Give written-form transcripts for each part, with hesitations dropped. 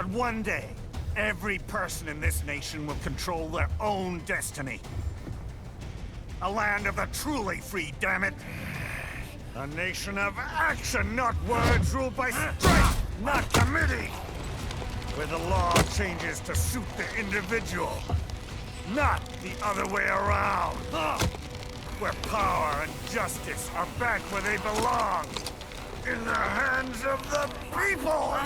But one day, every person in this nation will control their own destiny. A land of the truly free, damn it. A nation of action, not words, ruled by strength, not committee. Where the law changes to suit the individual, not the other way around. Where power and justice are back where they belong. In the hands of the people!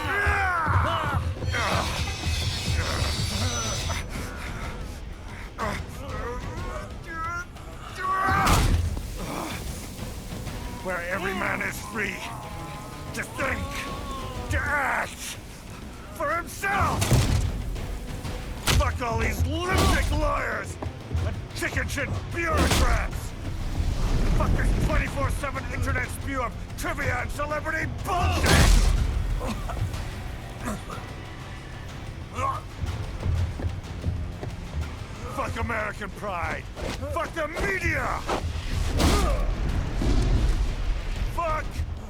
Where every man is free to think, to act for himself! Fuck all these lunatic lawyers and chicken shit bureaucrats! Fuck this 24/7 internet spew of trivia and celebrity bullshit! Fuck American pride! Fuck the media! Fuck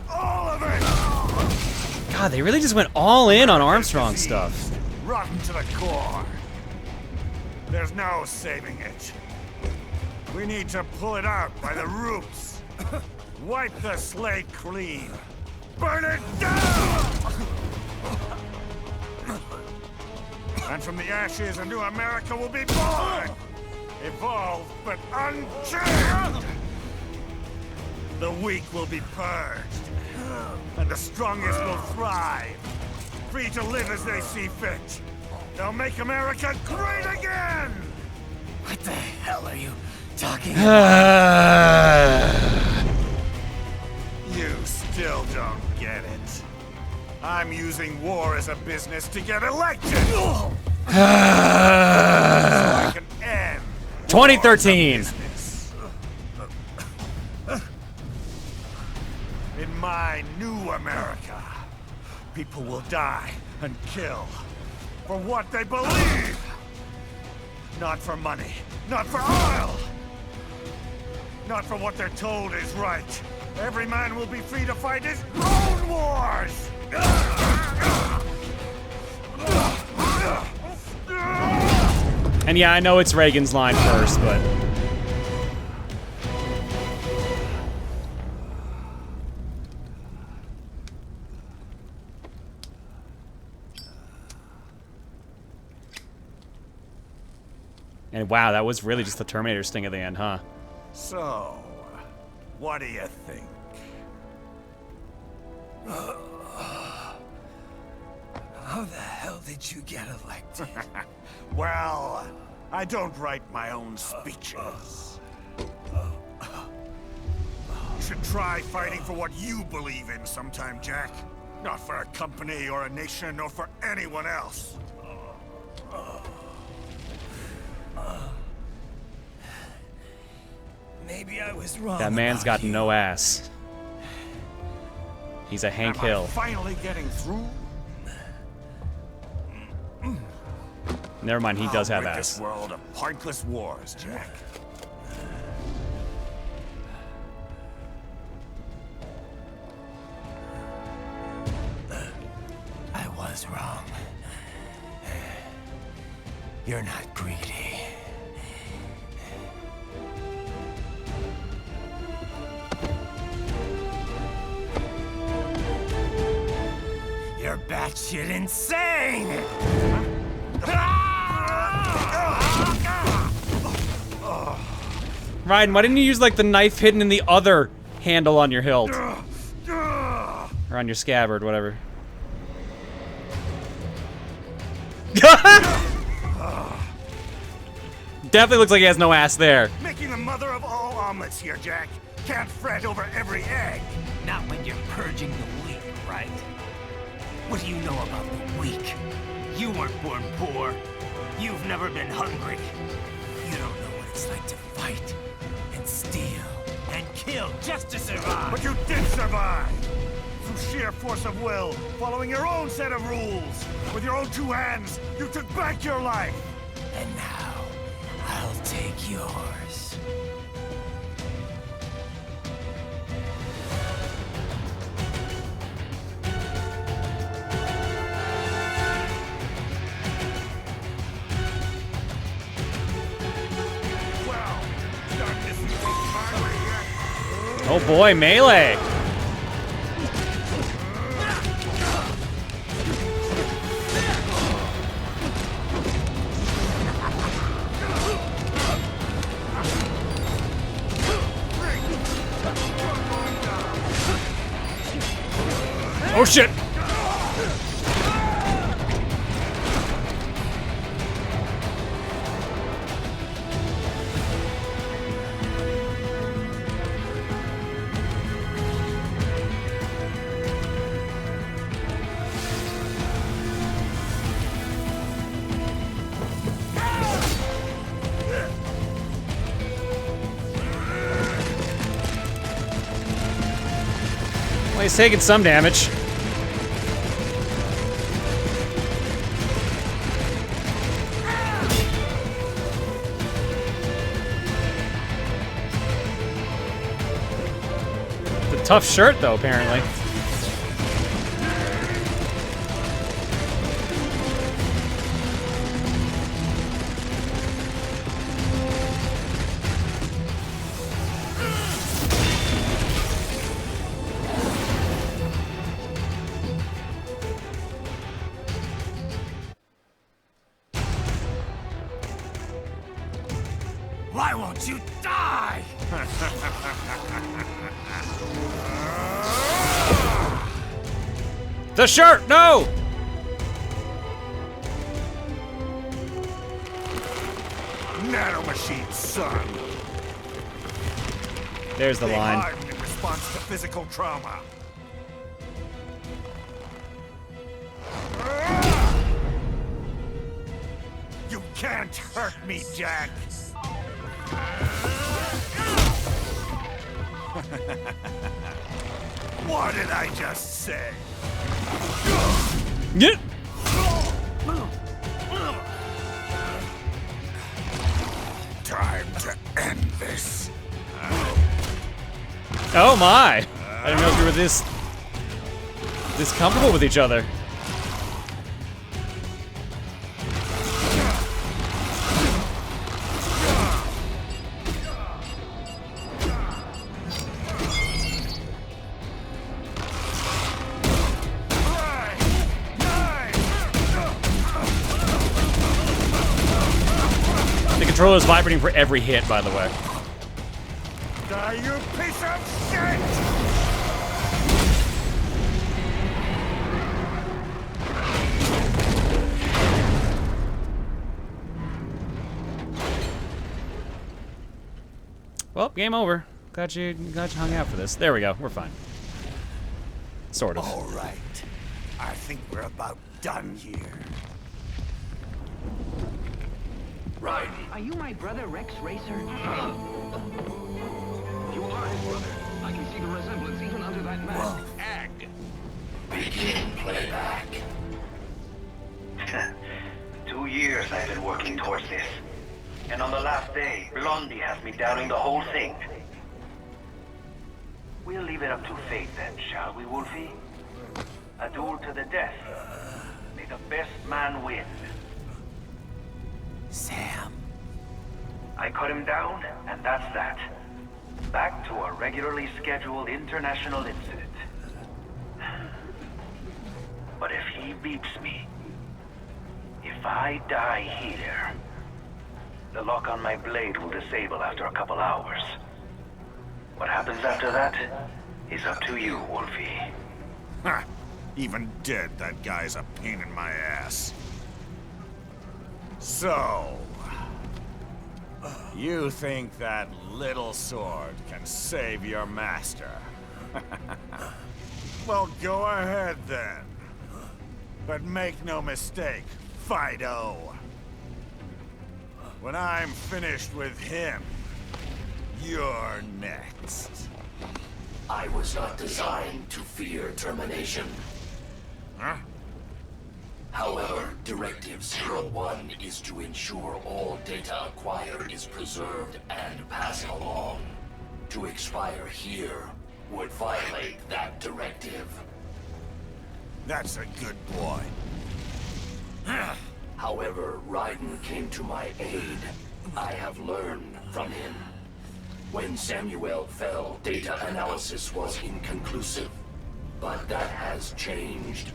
all of it! God, they really just went all in on Armstrong stuff. Rotten to the core. There's no saving it. We need to pull it out by the roots. Wipe the slate clean. Burn it down! And from the ashes, a new America will be born! Evolved, but unchained! The weak will be purged. And the strongest will thrive. Free to live as they see fit. They'll make America great again! What the hell are you talking about? You still don't get it. I'm using war as a business to get elected! So I can end 2013. In my new America, people will die and kill for what they believe. Not for money, not for oil, not for what they're told is right. Every man will be free to fight his own wars. And yeah, I know it's Reagan's line first, but and wow, that was really just the Terminator sting at the end, huh? So, what do you think? How the hell did you get elected? Well, I don't write my own speeches. You should try fighting for what you believe in sometime, Jack. Not for a company or a nation or for anyone else. Maybe I was wrong. That man's got you. no ass. He's a Hank Am I Hill. finally getting through? Never mind, he does have Rid ass. this world of pointless wars, Jack. I was wrong. You're not greedy. You're batshit insane! Ryan, why didn't you use like the knife hidden in the other handle on your hilt? Or on your scabbard, whatever. Definitely looks like he has no ass there. Making the mother of all omelets here, Jack. Can't fret over every egg. Not when you're purging the weak, right? What do you know about the weak? You weren't born poor. You've never been hungry. You don't know what it's like to fight and steal and kill just to survive. But you did survive! Through sheer force of will, following your own set of rules. With your own two hands, you took back your life. And now, I'll take yours. Oh boy, melee! Oh shit! Well, he's taking some damage. The tough shirt, though, apparently. Why won't you die? The shirt, no! Nanomachine, son. There's the They line. harden in response to physical trauma. You can't hurt me, Jack. What did I just say? Yeah. Time to end this. Oh my! I didn't know if we were this comfortable with each other. The controller's vibrating for every hit, by the way. Die, you piece of shit! Well, game over. Glad you hung out for this. There we go. We're fine. Sort of. All right. I think we're about done here. Right. Are you my brother Rex Racer? You are his brother. I can see the resemblance even under that mask. Ag. Begin playback. 2 years I've been working towards this. And on the last day, Blondie has me downing the whole thing. We'll leave it up to fate then, shall we, Wolfie? A duel to the death. May the best man win. Sam. I cut him down, and that's that. Back to a regularly scheduled international incident. But if he beeps me, if I die here, the lock on my blade will disable after a couple hours. What happens after that is up to you, Wolfie. Ha! Even dead, that guy's a pain in my ass. So... you think that little sword can save your master? Well, go ahead then. But make no mistake, Fido. When I'm finished with him, you're next. I was not designed to fear termination. Huh? However, Directive 01 is to ensure all data acquired is preserved and passed along. To expire here would violate that directive. That's a good boy. However, Raiden came to my aid. I have learned from him. When Samuel fell, data analysis was inconclusive. But that has changed.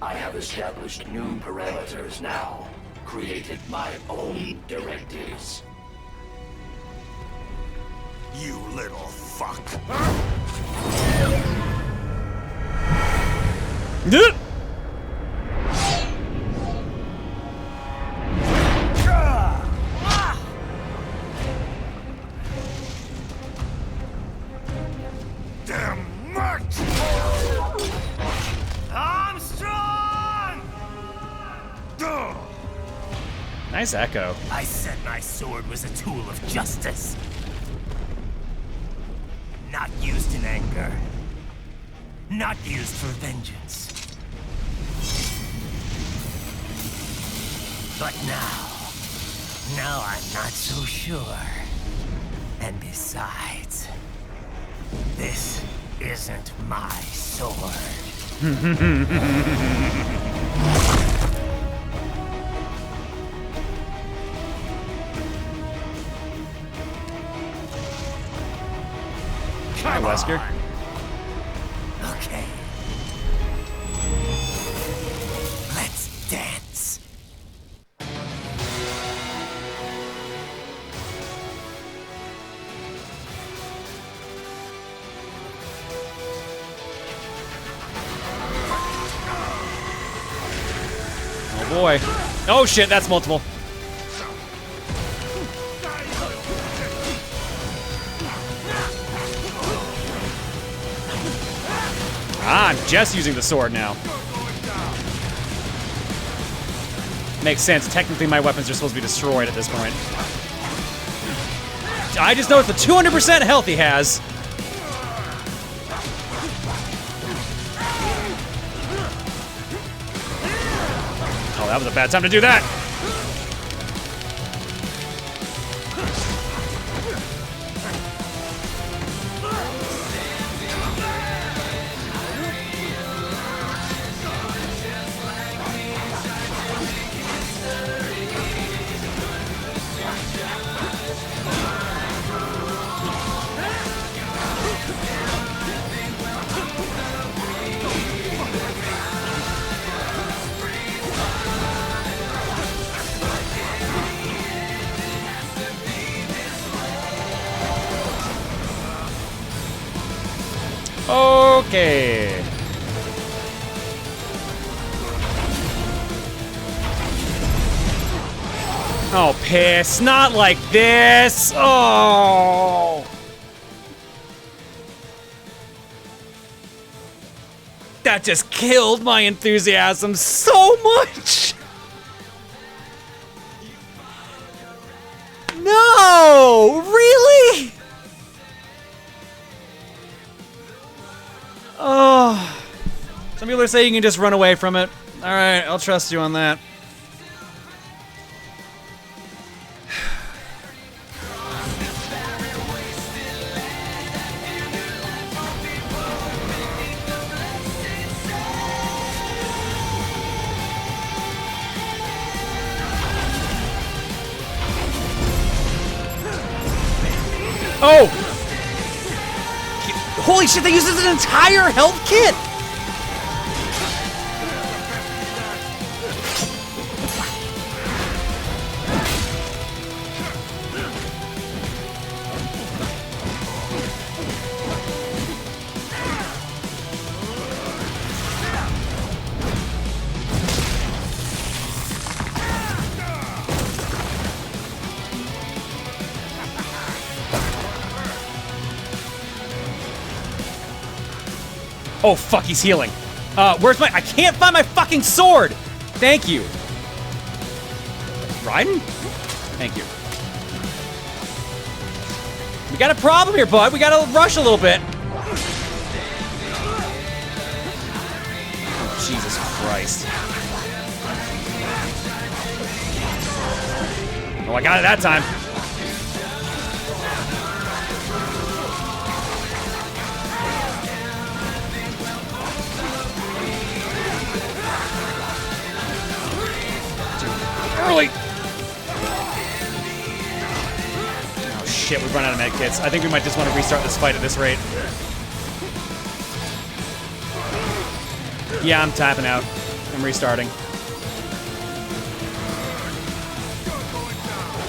I have established new parameters now. Created my own directives. You little fuck. Damn much! I'm strong! Nice echo. I said my sword was a tool of justice. Not used in anger. Not used for vengeance. But now I'm not so sure. And besides, this isn't my sword. Hi, Wesker. Okay. Let's dance. Oh boy. Oh shit, that's multiple. Ah, I'm just using the sword now. Makes sense. Technically, my weapons are supposed to be destroyed at this point. I just noticed the 200% health he has. Oh, that was a bad time to do that. Okay. Oh, piss. Not like this. Oh. That just killed my enthusiasm so much. No, really? Oh. Some people are saying you can just run away from it. All right, I'll trust you on that. Oh! Holy shit, they used an entire health kit! Oh, fuck, he's healing. Where's my... I can't find my fucking sword! Thank you. Raiden? Thank you. We got a problem here, bud. We gotta rush a little bit. Oh, Jesus Christ. Oh, I got it that time. Early. Oh, shit, we've run out of medkits. I think we might just want to restart this fight at this rate. Yeah, I'm tapping out. I'm restarting.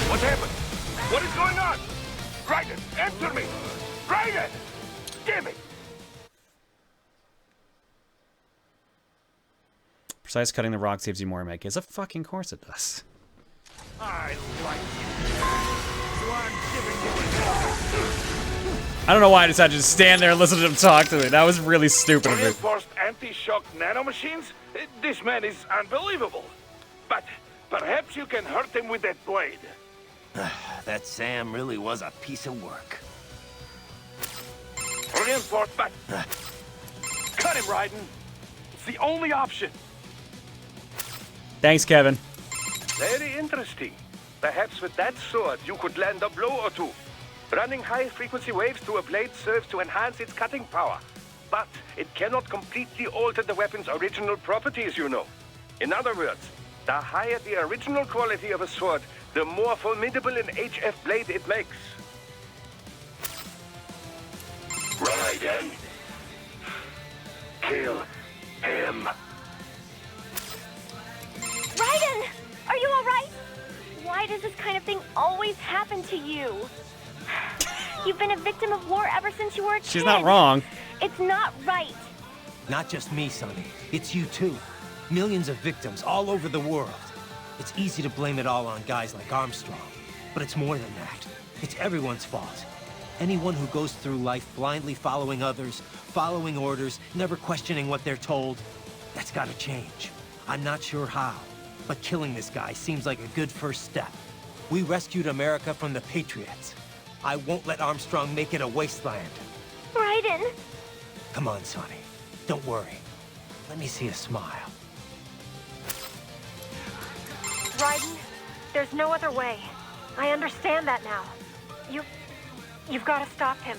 What happened? What is going on? Raiden, answer me! Raiden! Damn it! Precise cutting the rock saves you more medkits. Of fucking course it does. I like you. So I'm giving you an I don't know why I decided to just stand there and listen to him talk to me. That was really stupid of me. Reinforced anti-shock nanomachines? This man is unbelievable. But perhaps you can hurt him with that blade. That Sam really was a piece of work. Reinforced, but... Cut him, Raiden. It's the only option. Thanks, Kevin. Very interesting. Perhaps with that sword you could land a blow or two. Running high-frequency waves through a blade serves to enhance its cutting power. But it cannot completely alter the weapon's original properties, you know. In other words, the higher the original quality of a sword, the more formidable an HF blade it makes. Raiden! Kill him! Raiden! Are you alright? Why does this kind of thing always happen to you? You've been a victim of war ever since you were a kid. She's not wrong. It's not right. Not just me, Sonny. It's you too. Millions of victims all over the world. It's easy to blame it all on guys like Armstrong. But it's more than that. It's everyone's fault. Anyone who goes through life blindly following others, following orders, never questioning what they're told, that's gotta change. I'm not sure how, but killing this guy seems like a good first step. We rescued America from the Patriots. I won't let Armstrong make it a wasteland. Raiden! Come on, Sonny. Don't worry. Let me see a smile. Raiden, there's no other way. I understand that now. You've got to stop him.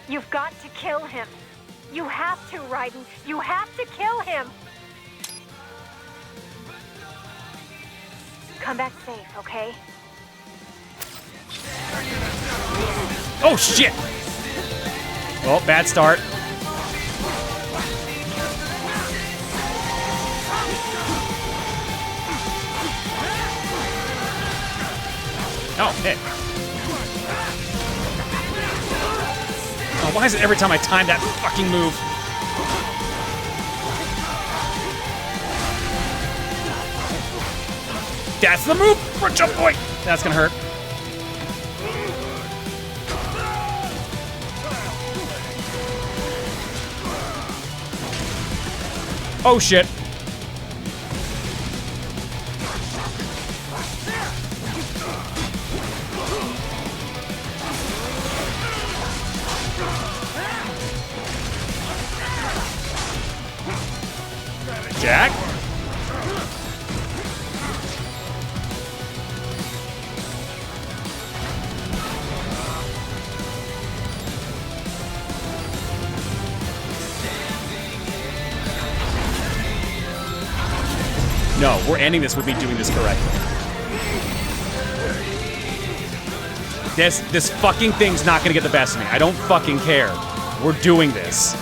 You've got to kill him. You have to, Raiden. You have to kill him. Come back safe, okay? Oh, shit! Well, bad start. Oh, hit. Oh, why is it every time I time that fucking move? That's the move for Jump Boy! That's gonna hurt. Oh, shit. Jack? No, we're ending this with me doing this correctly. This fucking thing's not gonna get the best of me. I don't fucking care. We're doing this.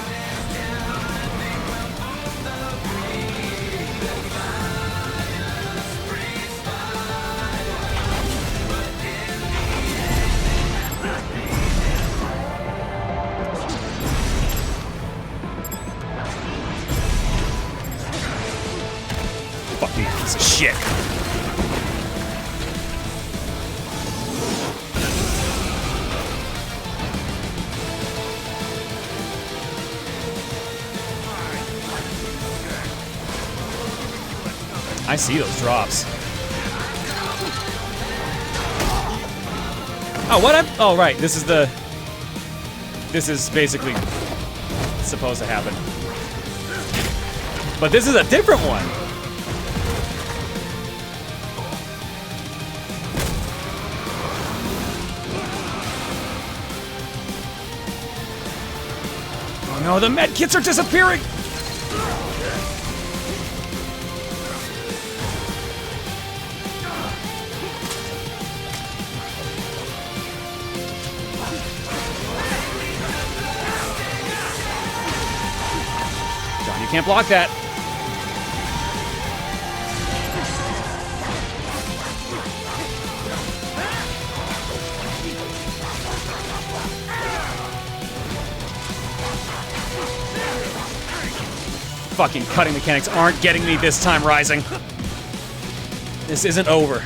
Fucking piece of shit. I see those drops. Oh, what? Oh, right. This is basically supposed to happen. But this is a different one. Oh no, the med kits are disappearing! Can't block that. Fucking cutting mechanics aren't getting me this time, Rising. This isn't over.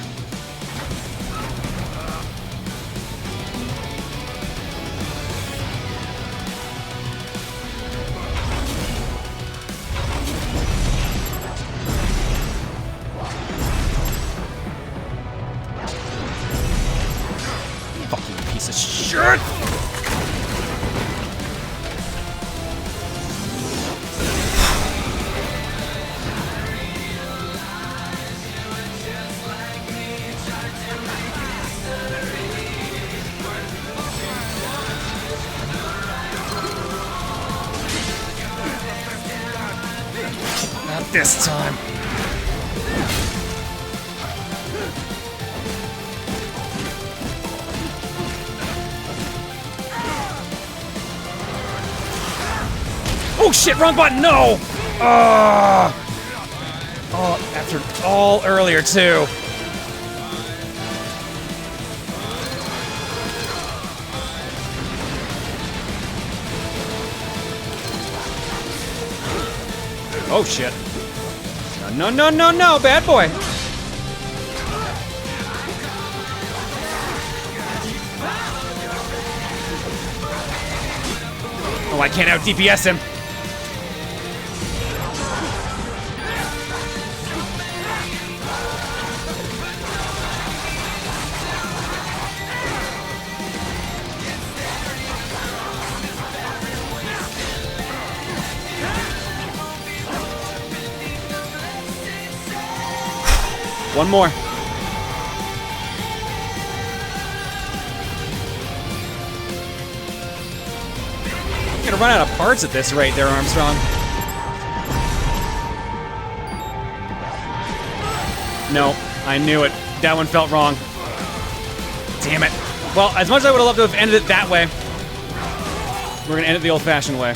Fucking piece of shit! Not this time. Oh shit, wrong button, no! Oh, after all earlier too. Oh shit. No, no, no, no, bad boy. Oh, I can't out DPS him. One more. You're gonna run out of parts at this rate there, Armstrong. No, I knew it. That one felt wrong. Damn it. Well, as much as I would have loved to have ended it that way, we're gonna end it the old-fashioned way.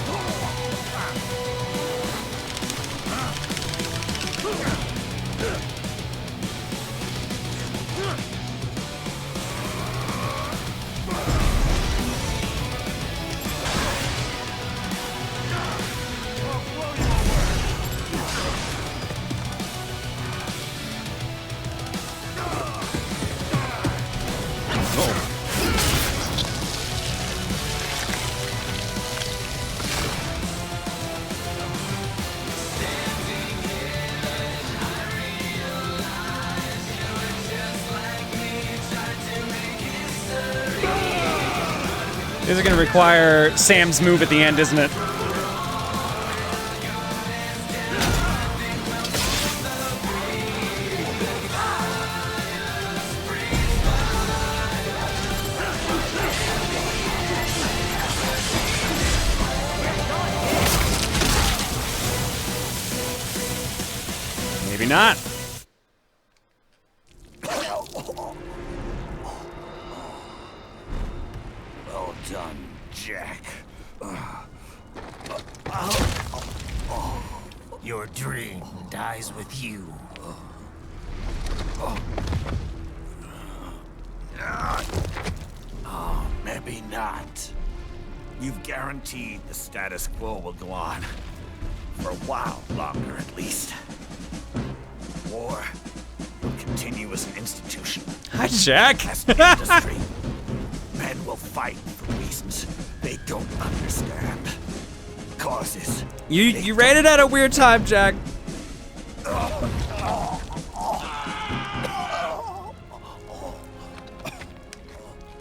This is going to require Sam's move at the end, isn't it? Maybe not. Well done, Jack. Your dream dies with you. Oh, maybe not. You've guaranteed the status quo will go on. For a while longer, at least. War will continue as an institution. Hi, Jack. As an industry. Men will fight for reasons they don't understand. Causes. You ran it at a weird time, Jack.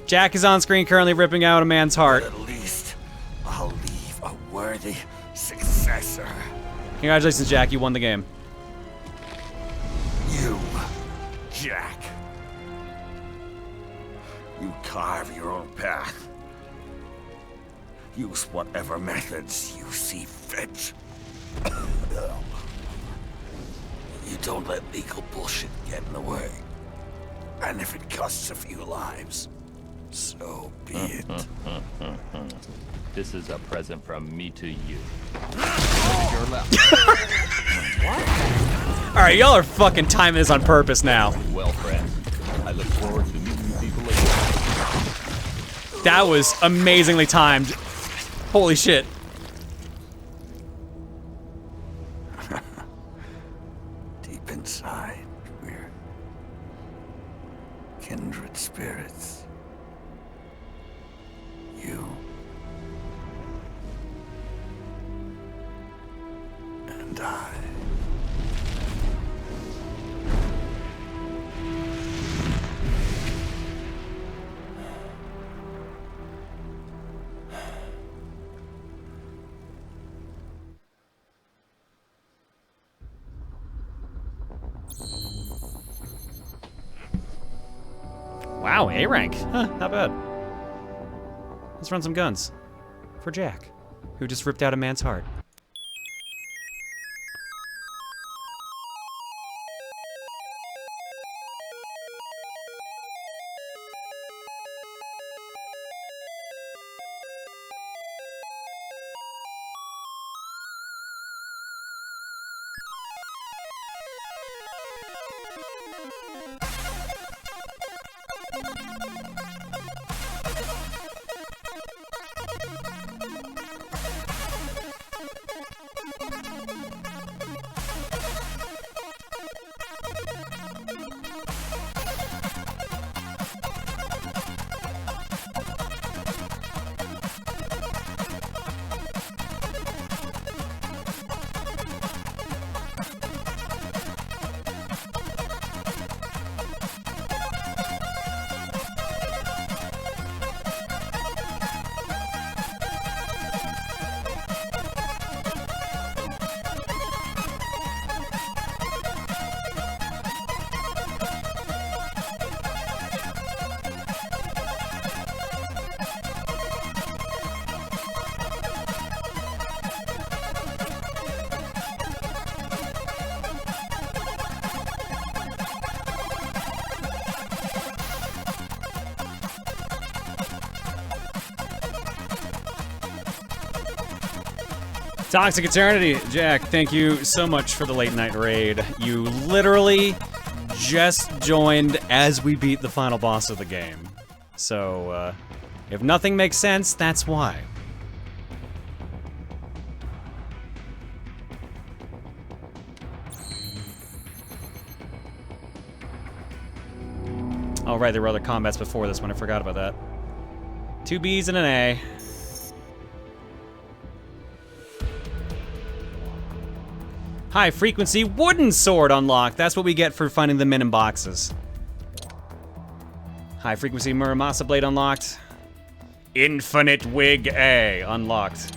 Jack is on screen currently ripping out a man's heart. At least I'll leave a worthy successor. Congratulations, Jack. You won the game. You, Jack. You carve your own path. Use whatever methods you see fit. You don't let legal bullshit get in the way. And if it costs a few lives, So be it. This is a present from me to you. Alright, y'all are fucking timing this on purpose now. Well, friend, I look forward to meeting you people again. That was amazingly timed. Holy shit. Deep inside, we're kindred spirits. You and I. Wow, A rank. Huh, not bad. Let's run some guns. For Jack, who just ripped out a man's heart. Toxic Eternity, Jack, thank you so much for the late night raid. You literally just joined as we beat the final boss of the game. So, if nothing makes sense, that's why. Oh right, there were other combats before this one, I forgot about that. 2 Bs and an A. High frequency wooden sword unlocked. That's what we get for finding them in boxes. High frequency Muramasa blade unlocked. Infinite wig A unlocked.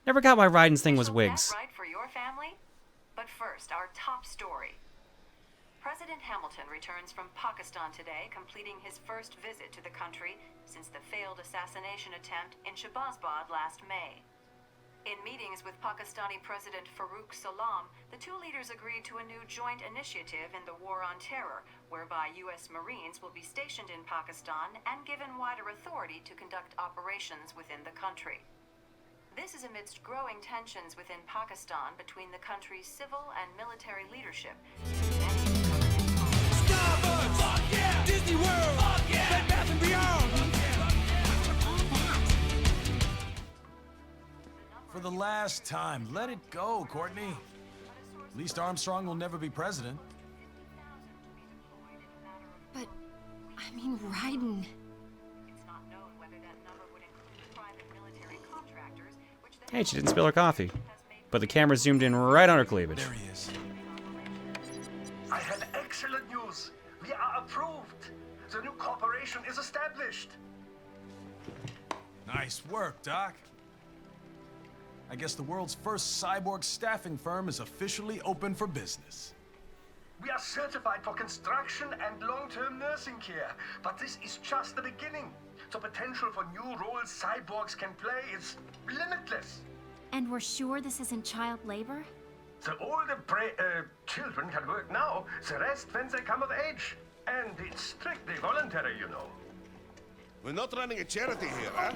Never got why Raiden's thing was wigs. Right for your family? But first, our top story. President Hamilton returns from Pakistan today, completing his first visit to the country since the failed assassination attempt in Shahbazbad last May. In meetings with Pakistani President Farooq Salam, the two leaders agreed to a new joint initiative in the War on Terror, whereby U.S. Marines will be stationed in Pakistan and given wider authority to conduct operations within the country. This is amidst growing tensions within Pakistan between the country's civil and military leadership. Disney World! Bed Bath & Beyond! For the last time, let it go, Courtney. At least Armstrong will never be president. But, I mean, Raiden. Hey, she didn't spill her coffee. But the camera zoomed in right on her cleavage. There he is. I have excellent news. We are approved. The new corporation is established. Nice work, Doc. I guess the world's first cyborg staffing firm is officially open for business. We are certified for construction and long-term nursing care, but this is just the beginning. The potential for new roles cyborgs can play is limitless. And we're sure this isn't child labor? The older children can work now, the rest when they come of age. And it's strictly voluntary, you know. We're not running a charity here, huh?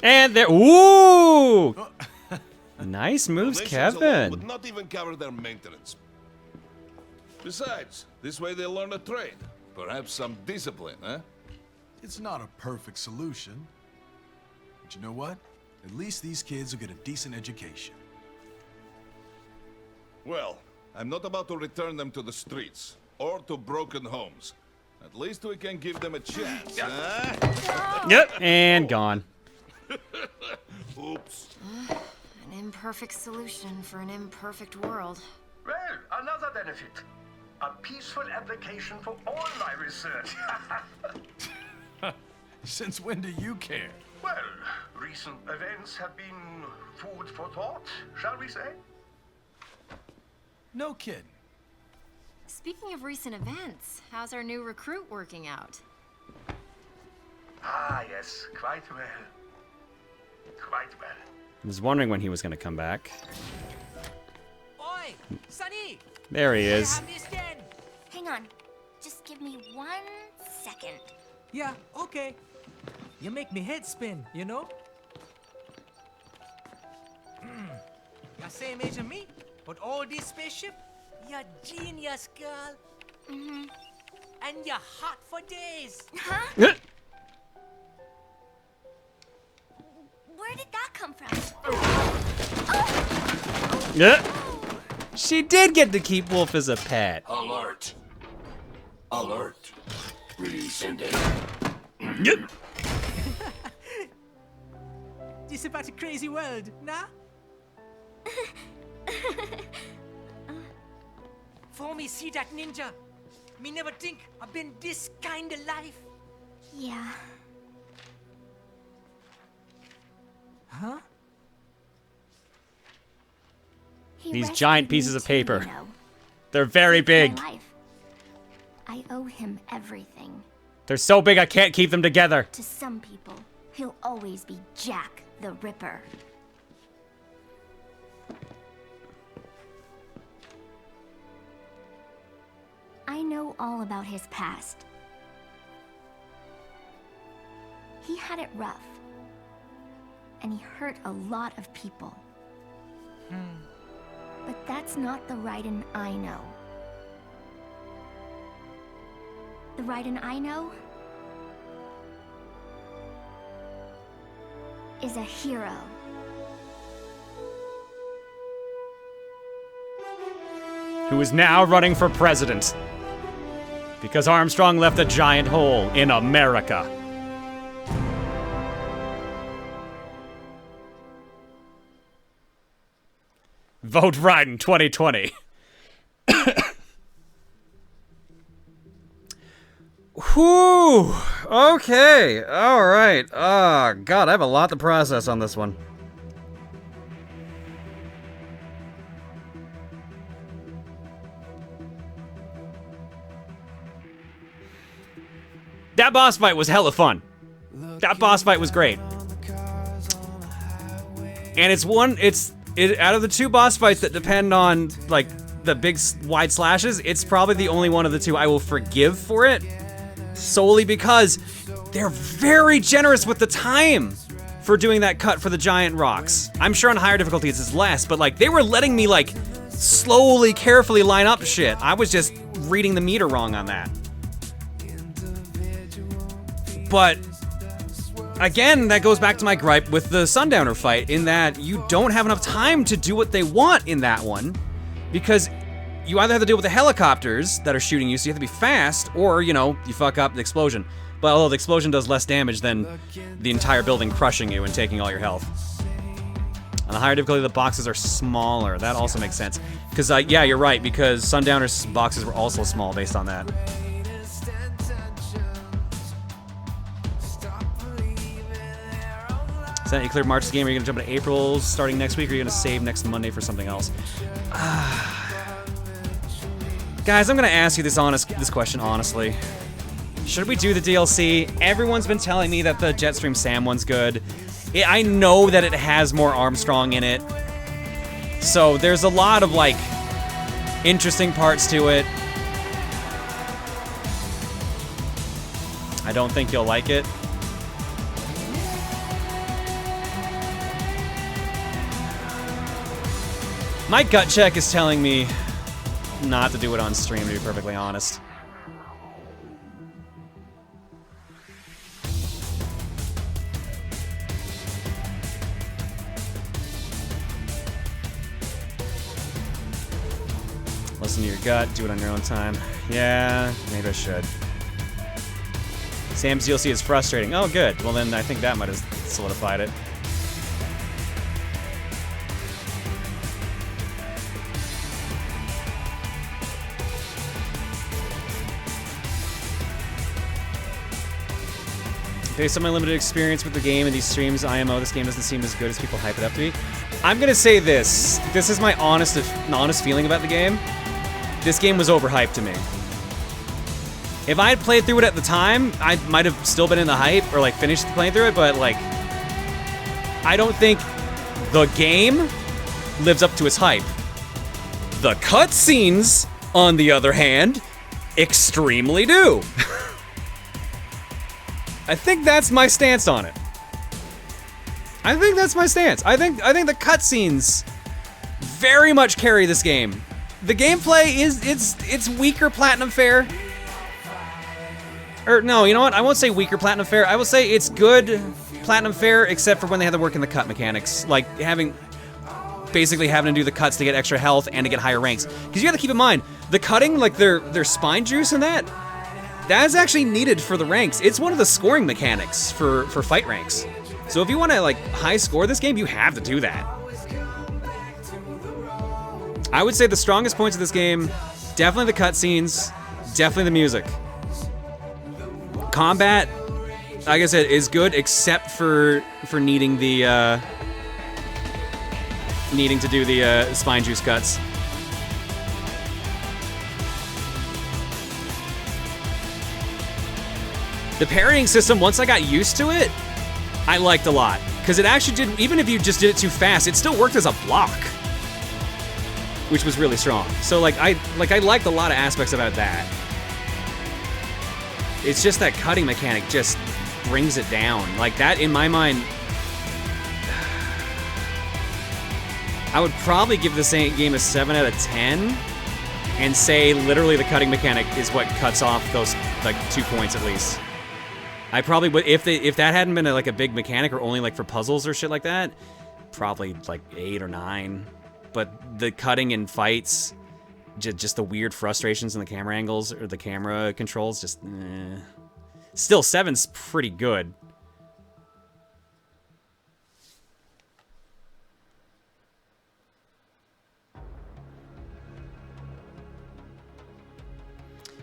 And there. Ooh! Nice moves, Donations alone Kevin. would not even cover their maintenance. Besides, this way they'll learn a trade. Perhaps some discipline, huh? It's not a perfect solution. But you know what? At least these kids will get a decent education. Well, I'm not about to return them to the streets or to broken homes. At least we can give them a chance, huh? Yep, and gone. Oops. An imperfect solution for an imperfect world. Well, another benefit. A peaceful application for all my research. Since when do you care? Well, recent events have been food for thought, shall we say? No kidding. Speaking of recent events, how's our new recruit working out? Ah, yes, quite well. Quite well. I was wondering when he was going to come back. Oi, Sunny! There he is. Have this then. Hang on. Just give me 1 second. Yeah, okay. You make me head spin, you know? You same age as me, but all this spaceship, you're genius, girl. Mm-hmm. And you're hot for days. Huh? Where did that come from? Yeah. She did get to keep Wolf as a pet. Alert. Alert. Rescinding. Yep. This about a crazy world, nah? For me see that ninja, me never think I've been this kind of life. Yeah. Huh? These giant pieces of paper. You know. They're very big. My life. I owe him everything. They're so big I can't keep them together. To some people, he'll always be Jack the Ripper. I know all about his past. He had it rough. And he hurt a lot of people. But that's not the Raiden I know. The Raiden I know is a hero. Who is now running for president. Because Armstrong left a giant hole in America. Vote Raiden 2020. Whew. Okay. All right. God, I have a lot to process on this one. That boss fight was hella fun. That boss fight was great. And it's out of the two boss fights that depend on like the big wide slashes, it's probably the only one of the two I will forgive for it. Solely because they're very generous with the time for doing that cut for the giant rocks. I'm sure on higher difficulties it's less, but like they were letting me like slowly, carefully line up shit. I was just reading the meter wrong on that. But again, that goes back to my gripe with the Sundowner fight in that you don't have enough time to do what they want in that one because you either have to deal with the helicopters that are shooting you, so you have to be fast, or, you know, you fuck up the explosion. But although the explosion does less damage than the entire building crushing you and taking all your health. On the higher difficulty, the boxes are smaller. That also makes sense. Because, yeah, you're right, because Sundowner's boxes were also small based on that. So you cleared March's game, are you going to jump into April's starting next week, or are you going to save next Monday for something else? Guys, I'm going to ask you this question honestly. Should we do the DLC? Everyone's been telling me that the Jetstream Sam one's good. I know that it has more Armstrong in it. So there's a lot of, like, interesting parts to it. I don't think you'll like it. My gut check is telling me not to do it on stream, to be perfectly honest. Listen to your gut, do it on your own time. Yeah, maybe I should. Sam's DLC is frustrating. Oh, good. Well, then I think that might have solidified it. Based on my limited experience with the game and these streams, IMO, this game doesn't seem as good as people hype it up to be. I'm gonna say this. This is my honest feeling about the game. This game was overhyped to me. If I had played through it at the time, I might have still been in the hype, or like finished playing through it, but like, I don't think the game lives up to its hype. The cutscenes, on the other hand, extremely do. I think that's my stance on it. I think that's my stance. I think the cutscenes very much carry this game. The gameplay it's weaker Platinum Fare. Or no, you know what? I won't say weaker Platinum Fare. I will say it's good Platinum Fare, except for when they have to work in the cut mechanics, like basically having to do the cuts to get extra health and to get higher ranks. Because you have to keep in mind the cutting, like their spine juice and that is actually needed for the ranks. It's one of the scoring mechanics for fight ranks. So if you want to like high score this game, you have to do that. I would say the strongest points of this game, definitely the cutscenes, definitely the music. Combat, like I said, is good except for needing the needing to do the spine juice cuts. The parrying system, once I got used to it, I liked a lot. Because it actually did, even if you just did it too fast, it still worked as a block. Which was really strong. So like I liked a lot of aspects about that. It's just that cutting mechanic just brings it down. Like that, in my mind, I would probably give this game a 7 out of 10 and say literally the cutting mechanic is what cuts off those like 2 points at least. I probably would, if that hadn't been like a big mechanic or only like for puzzles or shit like that, probably like 8 or 9. But the cutting and fights, just the weird frustrations in the camera angles or the camera controls, just Still, 7's pretty good.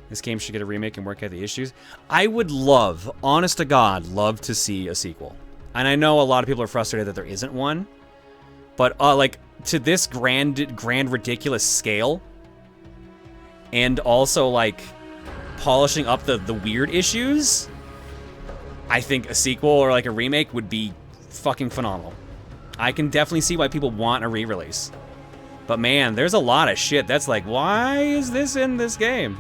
This game should get a remake and work out the issues. I would love, honest to God, love to see a sequel. And I know a lot of people are frustrated that there isn't one. But, like, to this grand, ridiculous scale, and also, like, polishing up the weird issues, I think a sequel or, like, a remake would be fucking phenomenal. I can definitely see why people want a re-release. But, man, there's a lot of shit that's like, why is this in this game?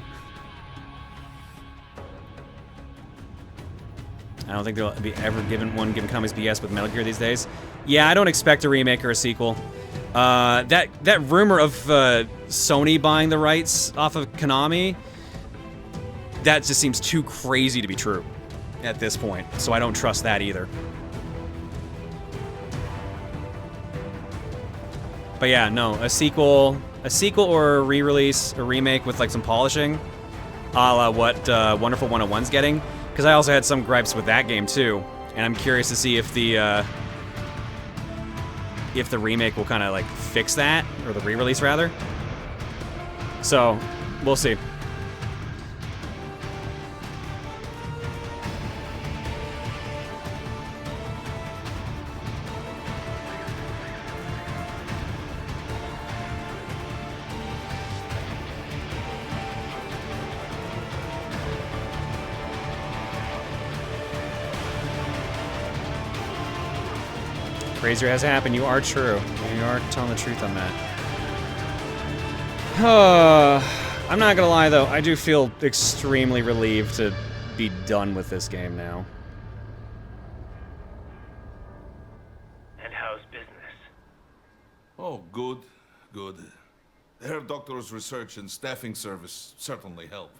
I don't think they'll be ever given comics BS with Metal Gear these days. Yeah, I don't expect a remake or a sequel. That rumor of Sony buying the rights off of Konami, that just seems too crazy to be true at this point. So I don't trust that either. But yeah, no, a sequel or a re-release, a remake with like some polishing, a la what Wonderful 101's getting. Because I also had some gripes with that game too, and I'm curious to see if the remake will kind of like fix that, or the re-release rather. So, we'll see. Crazier has happened. You are true. You are telling the truth on that. I'm not gonna lie though, I do feel extremely relieved to be done with this game now. And how's business? Oh, good, good. Herr Doctor's research and staffing service certainly help.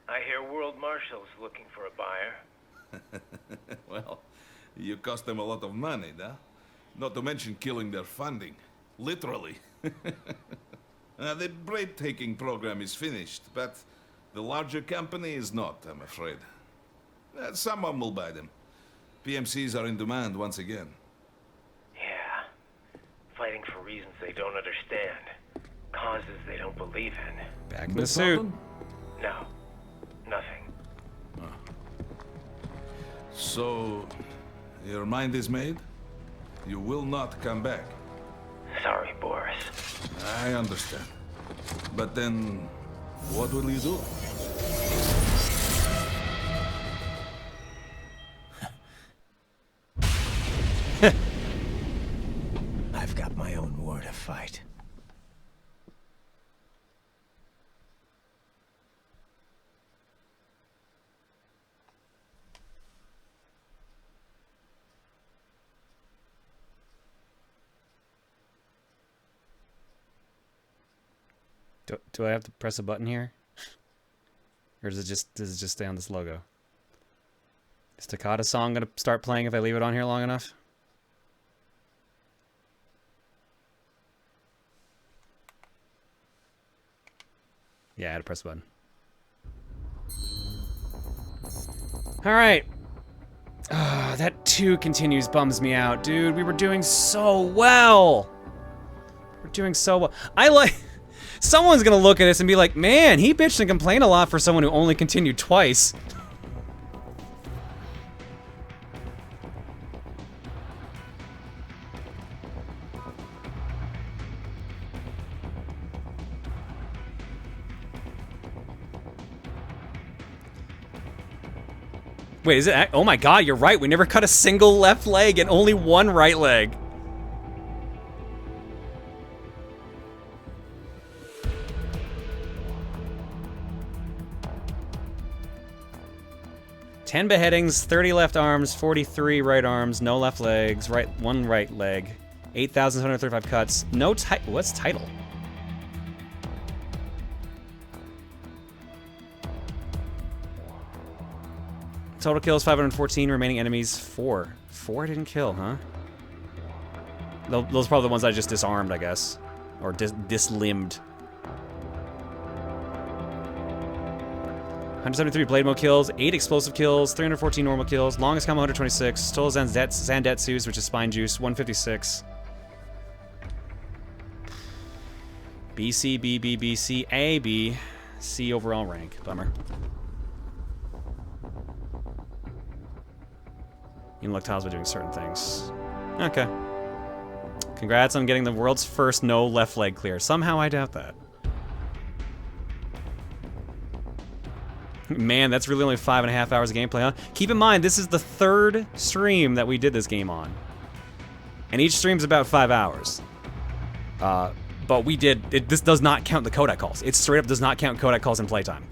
I hear World Marshal's looking for a buyer. Well, you cost them a lot of money, huh? Not to mention killing their funding. Literally. The break-taking program is finished, but the larger company is not, I'm afraid. Someone will buy them. PMCs are in demand once again. Yeah. Fighting for reasons they don't understand. Causes they don't believe in. Back in the suit. No. Nothing. So, your mind is made? You will not come back. Sorry, Boris. I understand. But then, what will you do? I've got my own war to fight. Do I have to press a button here? Or does it just stay on this logo? Is Takata's song gonna start playing if I leave it on here long enough? Yeah, I had to press a button. Alright. That 2 continues bums me out, dude. We were doing so well. We're doing so well. I like... Someone's gonna look at this and be like, man, he bitched and complained a lot for someone who only continued twice. Wait, is it? Oh my god, you're right. We never cut a single left leg and only one right leg. Ten beheadings, 30 left arms, 43 right arms, no left legs, one right leg, 8,735 cuts, no what's title? Total kills 514, remaining enemies 4. 4 didn't kill, huh? Those are probably the ones I just disarmed, I guess. Or dislimbed. 173 blade mode kills, 8 explosive kills, 314 normal kills, longest combo 126, total Zandetsus, which is spine juice, 156. BC, BB, BC, A, B, C overall rank. Bummer. You look Tasma doing certain things. Okay. Congrats on getting the world's first no left leg clear. Somehow I doubt that. Man, that's really only 5.5 hours of gameplay, huh? Keep in mind, this is the 3rd stream that we did this game on. And each stream's about 5 hours. But we did... this does not count the codec calls. It straight up does not count codec calls in playtime.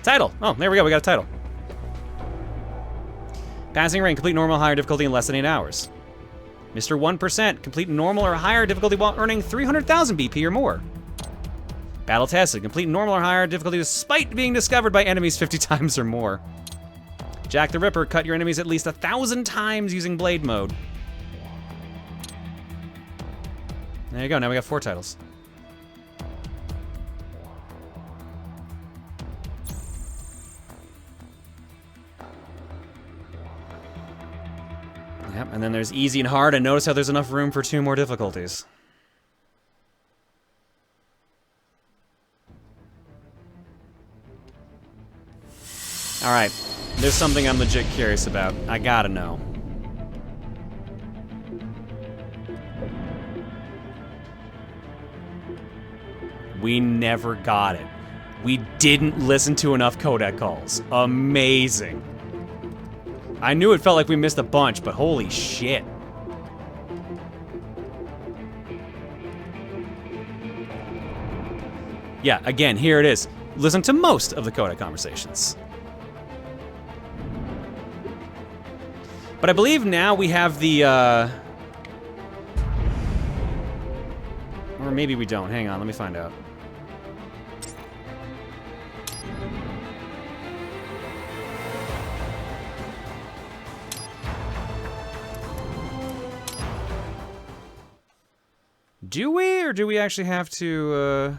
Title! Oh, there we go, we got a title. Passing rank, complete normal, higher difficulty in less than 8 hours. Mr. 1%, complete normal or higher difficulty while earning 300,000 BP or more. Battle tested, complete normal or higher difficulty despite being discovered by enemies 50 times or more. Jack the Ripper, cut your enemies at least 1,000 times using blade mode. There you go, now we got 4 titles. Yep, and then there's easy and hard, and notice how there's enough room for 2 more difficulties. Alright, there's something I'm legit curious about. I gotta know. We never got it. We didn't listen to enough codec calls. Amazing. I knew it felt like we missed a bunch, but holy shit. Yeah, again, here it is. Listen to most of the Coda conversations. But I believe now we have the, or maybe we don't. Hang on, let me find out. Do we, or do we actually have to,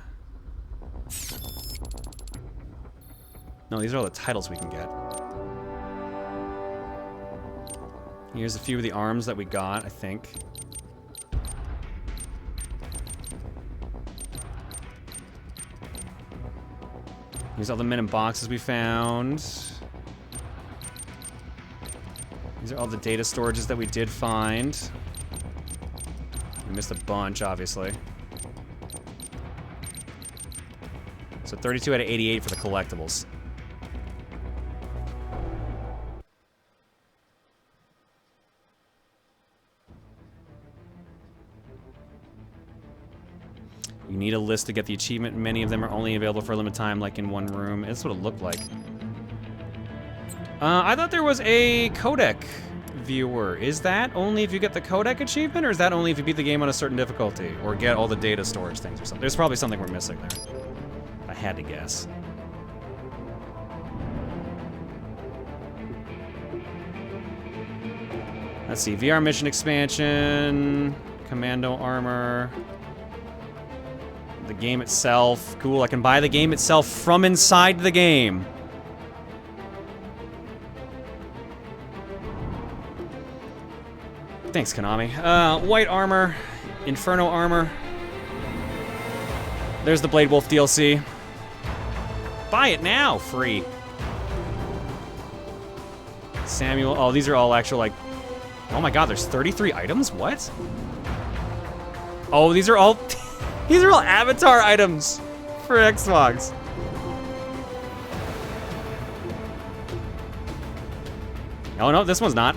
No, these are all the titles we can get. Here's a few of the arms that we got, I think. Here's all the men in boxes we found. These are all the data storages that we did find. We missed a bunch, obviously. So 32 out of 88 for the collectibles. You need a list to get the achievement. Many of them are only available for a limited time, like in one room. That's what it looked like. I thought there was a codec viewer. Is that only if you get the codec achievement, or is that only if you beat the game on a certain difficulty, or get all the data storage things or something? There's probably something we're missing there. I had to guess. Let's see, VR mission expansion, commando armor, the game itself. Cool, I can buy the game itself from inside the game. Thanks, Konami. White armor, Inferno armor. There's the Blade Wolf DLC. Buy it now, free. Samuel, oh, these are all actual, like, oh my god, there's 33 items? What? Oh, these are all, these are all avatar items for Xbox. Oh no, this one's not.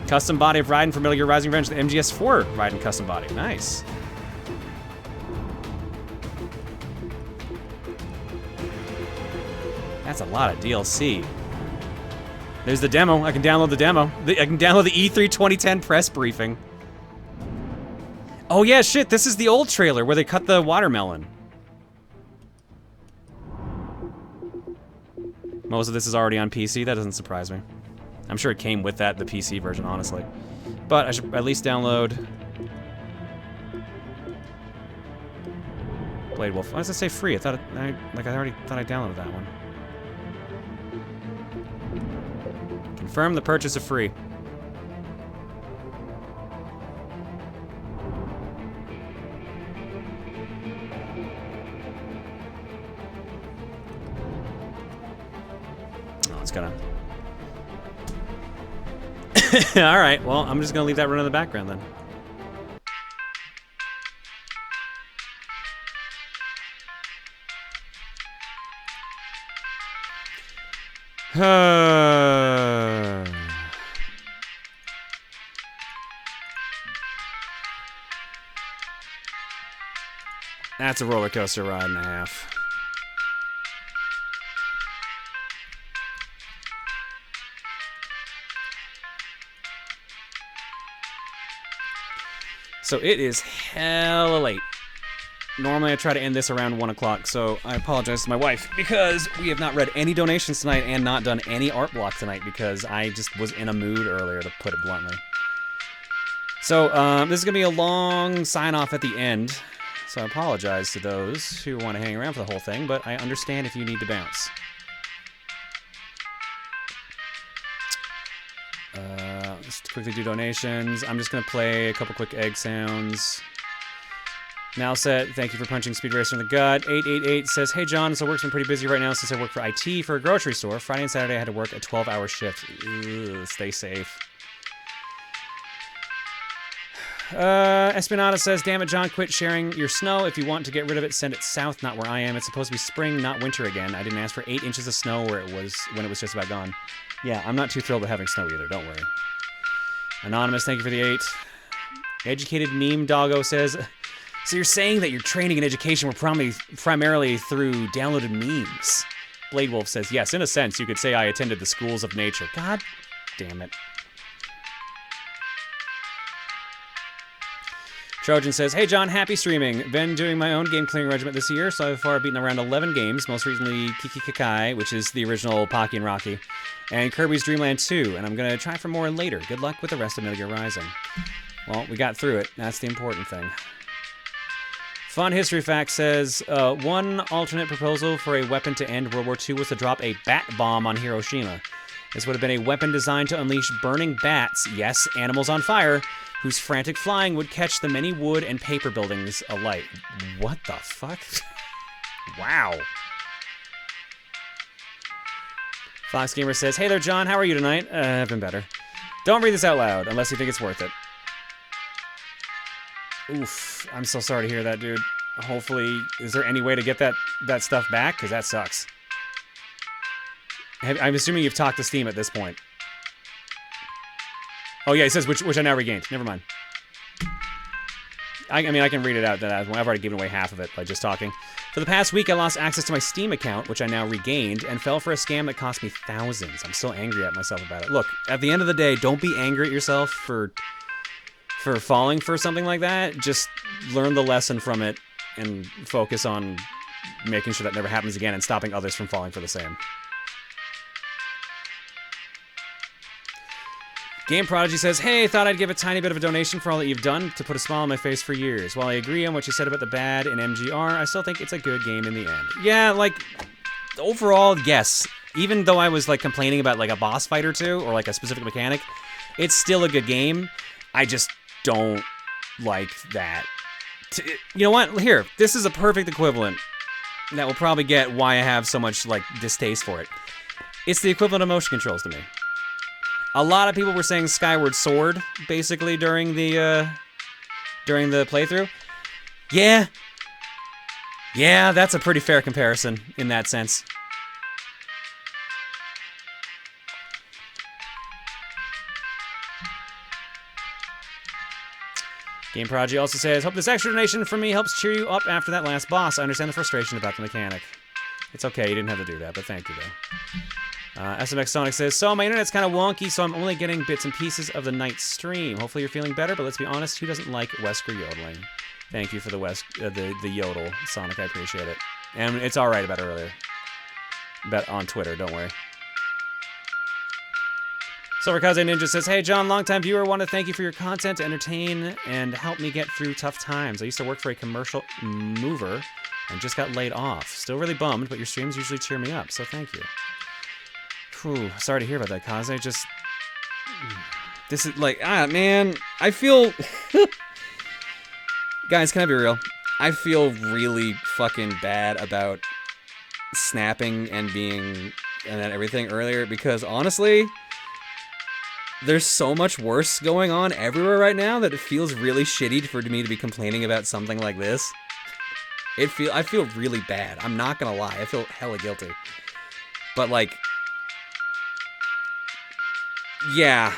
Custom body of Raiden from Metal Gear Rising Revenge, the MGS4 Raiden custom body. Nice. That's a lot of DLC. There's the demo. I can download the demo. I can download the E3 2010 press briefing. Oh yeah, shit, this is the old trailer where they cut the watermelon. Most of this is already on PC. That doesn't surprise me. I'm sure it came with that, the PC version, honestly. But I should at least download Blade Wolf. Why does it say free? I thought I already thought I downloaded that one. Confirm the purchase of free. Oh, it's gonna. Alright, well, I'm just gonna leave that run in the background then. That's a roller coaster ride and a half. So it is hella late. Normally I try to end this around 1 o'clock, so I apologize to my wife because we have not read any donations tonight and not done any art block tonight because I just was in a mood earlier, to put it bluntly. So this is going to be a long sign-off at the end, so I apologize to those who want to hang around for the whole thing, but I understand if you need to bounce. Just quickly do donations. I'm just going to play a couple quick egg sounds. Malset, thank you for punching Speed Racer in the gut. 888 says, hey John, so work's been pretty busy right now since I work for IT for a grocery store. Friday and Saturday I had to work a 12-hour shift. Ugh, stay safe. Espinada says, damn it John, quit sharing your snow. If you want to get rid of it, send it south, not where I am. It's supposed to be spring, not winter again. I didn't ask for 8 inches of snow where it was when it was just about gone. Yeah, I'm not too thrilled with having snow either, don't worry. Anonymous, thank you for the 8. Educated Meme Doggo says, So you're saying that your training and education were primarily through downloaded memes? Blade Wolf says, yes, in a sense, you could say I attended the schools of nature. God damn it. Trojan says, hey John, happy streaming. Been doing my own game clearing regiment this year, so far I've beaten around 11 games, most recently Kiki Kakai, which is the original Pocky and Rocky, and Kirby's Dream Land 2, and I'm going to try for more later. Good luck with the rest of Metal Gear Rising. Well, we got through it. That's the important thing. Fun history fact says, one alternate proposal for a weapon to end World War II was to drop a bat bomb on Hiroshima. This would have been a weapon designed to unleash burning bats, yes, animals on fire, whose frantic flying would catch the many wood and paper buildings alight. What the fuck? Wow. Fox Gamer says, hey there, John, how are you tonight? I've been better. Don't read this out loud, unless you think it's worth it. Oof, I'm so sorry to hear that, dude. Hopefully, is there any way to get that stuff back? Because that sucks. I'm assuming you've talked to Steam at this point. Oh yeah, it says which I now regained. Never mind. I mean, I can read it out. I've already given away half of it by just talking. For the past week, I lost access to my Steam account, which I now regained, and fell for a scam that cost me thousands. I'm still angry at myself about it. Look, at the end of the day, don't be angry at yourself for falling for something like that. Just learn the lesson from it and focus on making sure that never happens again and stopping others from falling for the same. Game Prodigy says, hey, thought I'd give a tiny bit of a donation for all that you've done to put a smile on my face for years. While I agree on what you said about the bad in MGR, I still think it's a good game in the end. Yeah, like, overall, yes. Even though I was, like, complaining about, like, a boss fight or two, or, like, a specific mechanic, it's still a good game. I just don't like that. You know what? Here, this is a perfect equivalent that will probably get why I have so much, like, distaste for it. It's the equivalent of motion controls to me. A lot of people were saying Skyward Sword, basically, during the playthrough. Yeah. Yeah, that's a pretty fair comparison in that sense. Game Prodigy also says, hope this extra donation from me helps cheer you up after that last boss. I understand the frustration about the mechanic. It's okay, you didn't have to do that, but thank you, though. SMX Sonic says, so my internet's kind of wonky, so I'm only getting bits and pieces of the night stream. Hopefully you're feeling better, but let's be honest, who doesn't like Wesker yodeling? Thank you for the yodel, Sonic, I appreciate it. And it's alright about earlier. Bet on Twitter, don't worry. Silverkaze Ninja says, hey John, longtime viewer, want to thank you for your content to entertain and help me get through tough times. I used to work for a commercial mover and just got laid off. Still really bummed, but your streams usually cheer me up, so thank you. Whew, sorry to hear about that, Kaze. Just... This is like... man. I feel... Guys, can I be real? I feel really fucking bad about snapping and being... and then everything earlier, because honestly... There's so much worse going on everywhere right now that it feels really shitty for me to be complaining about something like this. I feel really bad. I'm not gonna lie. I feel hella guilty. But like... Yeah.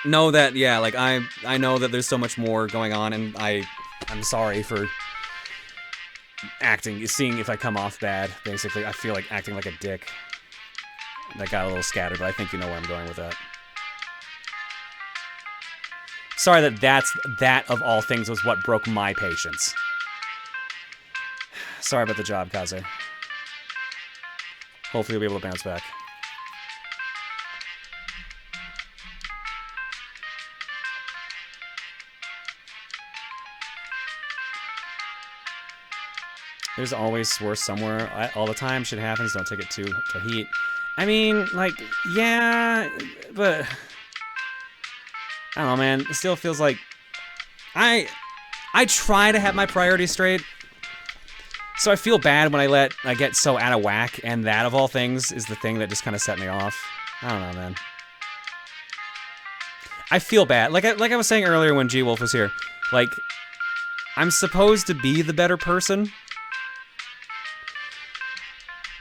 Know that, yeah, like, I know that there's so much more going on, and I'm sorry for seeing if I come off bad, basically. I feel like acting like a dick. That got a little scattered, but I think you know where I'm going with that. Sorry that of all things was what broke my patience. Sorry about the job, Kaze. Hopefully you'll be able to bounce back. There's always worse somewhere. All the time shit happens. Don't take it to heat. I mean, like, yeah, but... I don't know, man. It still feels like... I try to have my priorities straight. So I feel bad when I get so out of whack, and that, of all things, is the thing that just kind of set me off. I don't know, man. I feel bad. Like I was saying earlier when G-Wolf was here. Like, I'm supposed to be the better person.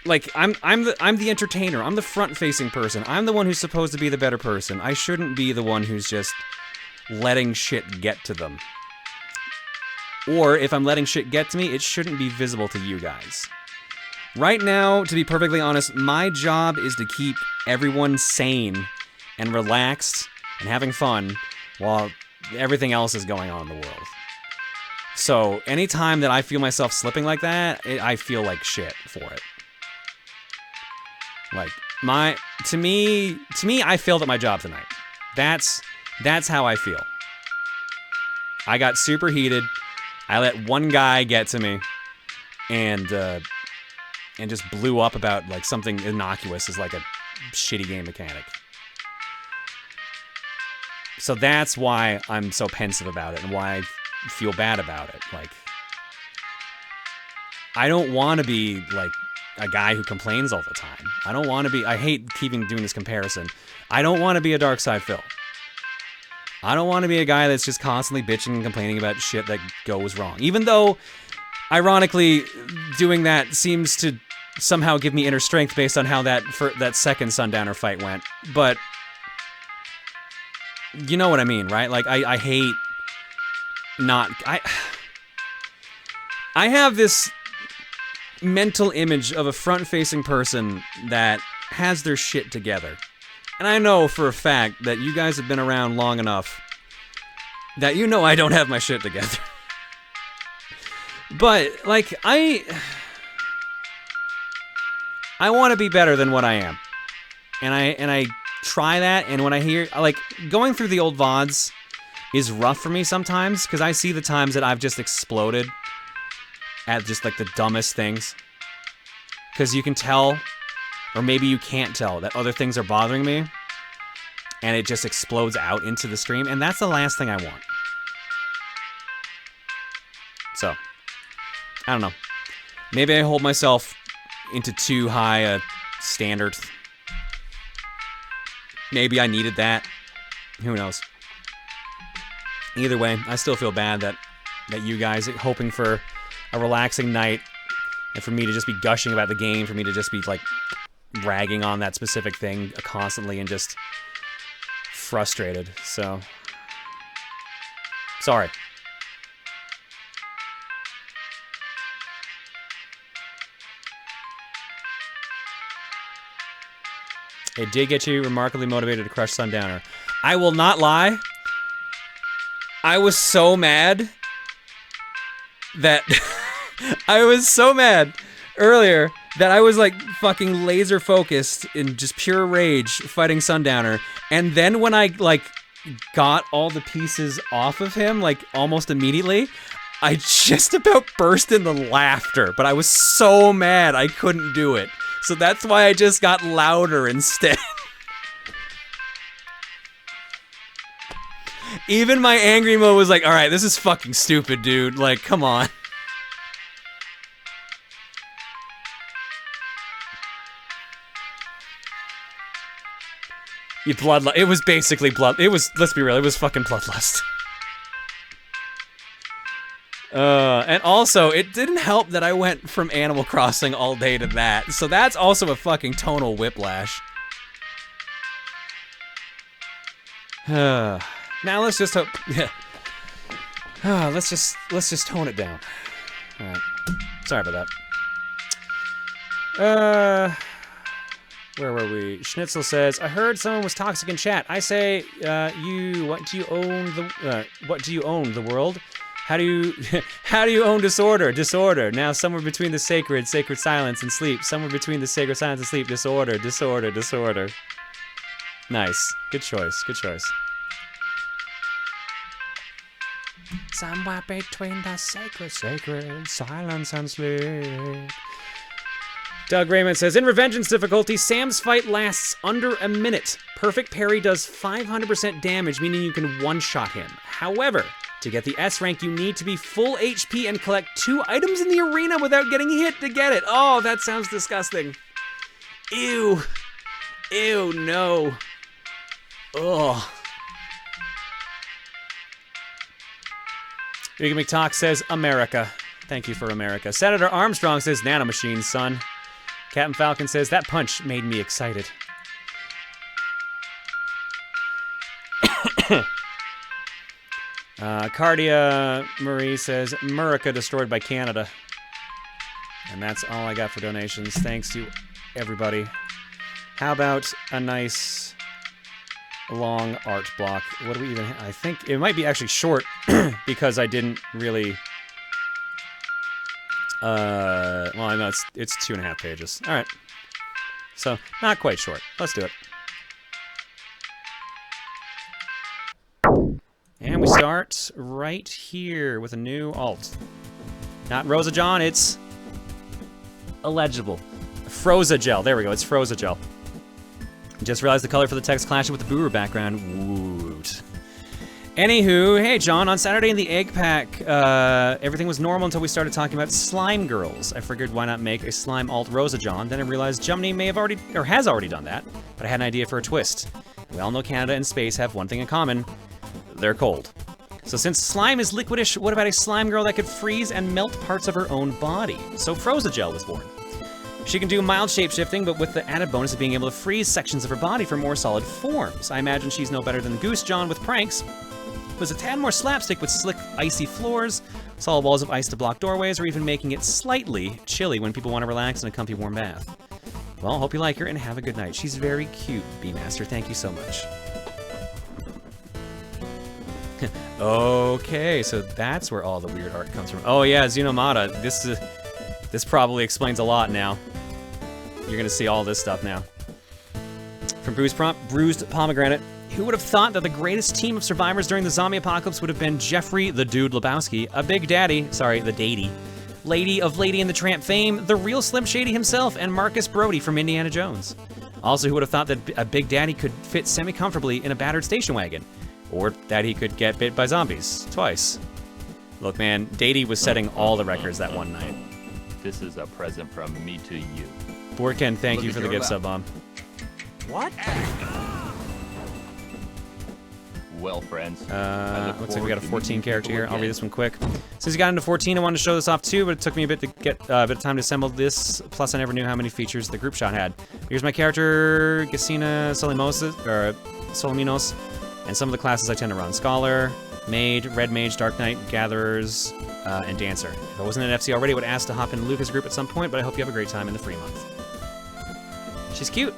Like, I'm the entertainer. I'm the front-facing person. I'm the one who's supposed to be the better person. I shouldn't be the one who's just letting shit get to them. Or if I'm letting shit get to me, it shouldn't be visible to you guys. Right now, to be perfectly honest, my job is to keep everyone sane and relaxed and having fun while everything else is going on in the world. So anytime that I feel myself slipping like that, I feel like shit for it. Like, to me, I failed at my job tonight. That's how I feel. I got super heated. I let one guy get to me, and just blew up about like something innocuous as like a shitty game mechanic. So that's why I'm so pensive about it and why I feel bad about it. Like, I don't want to be like a guy who complains all the time. I don't want to be, I hate keeping doing this comparison. I don't want to be a Dark Side Phil. I don't want to be a guy that's just constantly bitching and complaining about shit that goes wrong. Even though, ironically, doing that seems to somehow give me inner strength based on how that second Sundowner fight went. But you know what I mean, right? Like, I hate not... I have this mental image of a front-facing person that has their shit together. And I know for a fact that you guys have been around long enough that you know I don't have my shit together. But, like, I want to be better than what I am. And I try that, and when I hear, like, going through the old VODs is rough for me sometimes, because I see the times that I've just exploded at just, like, the dumbest things. Because you can tell, or maybe you can't tell, that other things are bothering me, and it just explodes out into the stream, and that's the last thing I want. So, I don't know. Maybe I hold myself into too high a standard. Maybe I needed that. Who knows? Either way, I still feel bad that you guys are hoping for a relaxing night, and for me to just be gushing about the game, for me to just be, like, ragging on that specific thing constantly and just frustrated. So, sorry. It did get you remarkably motivated to crush Sundowner. I will not lie. I was so mad that... I was so mad earlier that I was, like, fucking laser focused in just pure rage fighting Sundowner. And then when I, like, got all the pieces off of him, like, almost immediately, I just about burst into laughter. But I was so mad I couldn't do it. So that's why I just got louder instead. Even my angry mode was like, alright, this is fucking stupid, dude. Like, come on. It was basically blood. It was, let's be real, it was fucking bloodlust. And also, it didn't help that I went from Animal Crossing all day to that. So that's also a fucking tonal whiplash. Now let's just hope. Yeah. Let's just tone it down. All right. Sorry about that. Where were we? Schnitzel says, I heard someone was toxic in chat. I say, what do you own the world? How do you own disorder? Disorder. Now somewhere between the sacred silence and sleep. Somewhere between the sacred silence and sleep. Disorder. Nice. Good choice. Somewhere between the sacred silence and sleep. Doug Raymond says, in Revengeance difficulty, Sam's fight lasts under a minute. Perfect parry does 500% damage, meaning you can one-shot him. However, to get the S rank, you need to be full HP and collect 2 items in the arena without getting hit to get it. Oh, that sounds disgusting. Ew. Ew, no. Ugh. Ricky McTalk says, America. Thank you for America. Senator Armstrong says, nanomachines, son. Captain Falcon says, that punch made me excited. Cardia Marie says, America destroyed by Canada. And that's all I got for donations. Thanks to everybody. How about a nice long art block? What do we even I think it might be actually short because I didn't really... well, I know it's 2.5 pages. All right. So, not quite short. Let's do it. And we start right here with a new alt. Not Rosa John, it's illegible. Frozagel. There we go. It's Frozagel. Just realized the color for the text clashing with the Booru background. Woot. Anywho, hey John, on Saturday in the egg pack, everything was normal until we started talking about slime girls. I figured why not make a slime alt Rosa John. Then I realized Jumney may have already, or has already done that, but I had an idea for a twist. We all know Canada and space have one thing in common. They're cold. So since slime is liquidish, what about a slime girl that could freeze and melt parts of her own body? So Frozagel was born. She can do mild shape-shifting, but with the added bonus of being able to freeze sections of her body for more solid forms. I imagine she's no better than Goose John with pranks. Was a tad more slapstick with slick, icy floors, solid walls of ice to block doorways, or even making it slightly chilly when people want to relax in a comfy warm bath. Well, hope you like her and have a good night. She's very cute, B-Master. Thank you so much. Okay, so that's where all the weird art comes from. Oh yeah, Xenomata. This probably explains a lot now. You're gonna see all this stuff now. From Bruised Pomegranate. Who would have thought that the greatest team of survivors during the zombie apocalypse would have been Jeffrey the Dude Lebowski, a Big Daddy, sorry, the Daddy, Lady of Lady and the Tramp fame, the real Slim Shady himself, and Marcus Brody from Indiana Jones. Also, who would have thought that a Big Daddy could fit semi-comfortably in a battered station wagon? Or that he could get bit by zombies, twice. Look man, Daddy was setting all the records that one night. This is a present from me to you. Borken, thank you for the gift sub bomb. What? Well, friends. Looks like we got a 14 character here. I'll read this one quick. Since you got into 14, I wanted to show this off too, but it took me a bit to get a bit of time to assemble this. Plus, I never knew how many features the group shot had. Here's my character, Gesina Soliminos, and some of the classes I tend to run: Scholar, Maid, Red Mage, Dark Knight, Gatherers, and Dancer. If I wasn't an FC already, I would ask to hop in Lucas' group at some point, but I hope you have a great time in the free month. She's cute.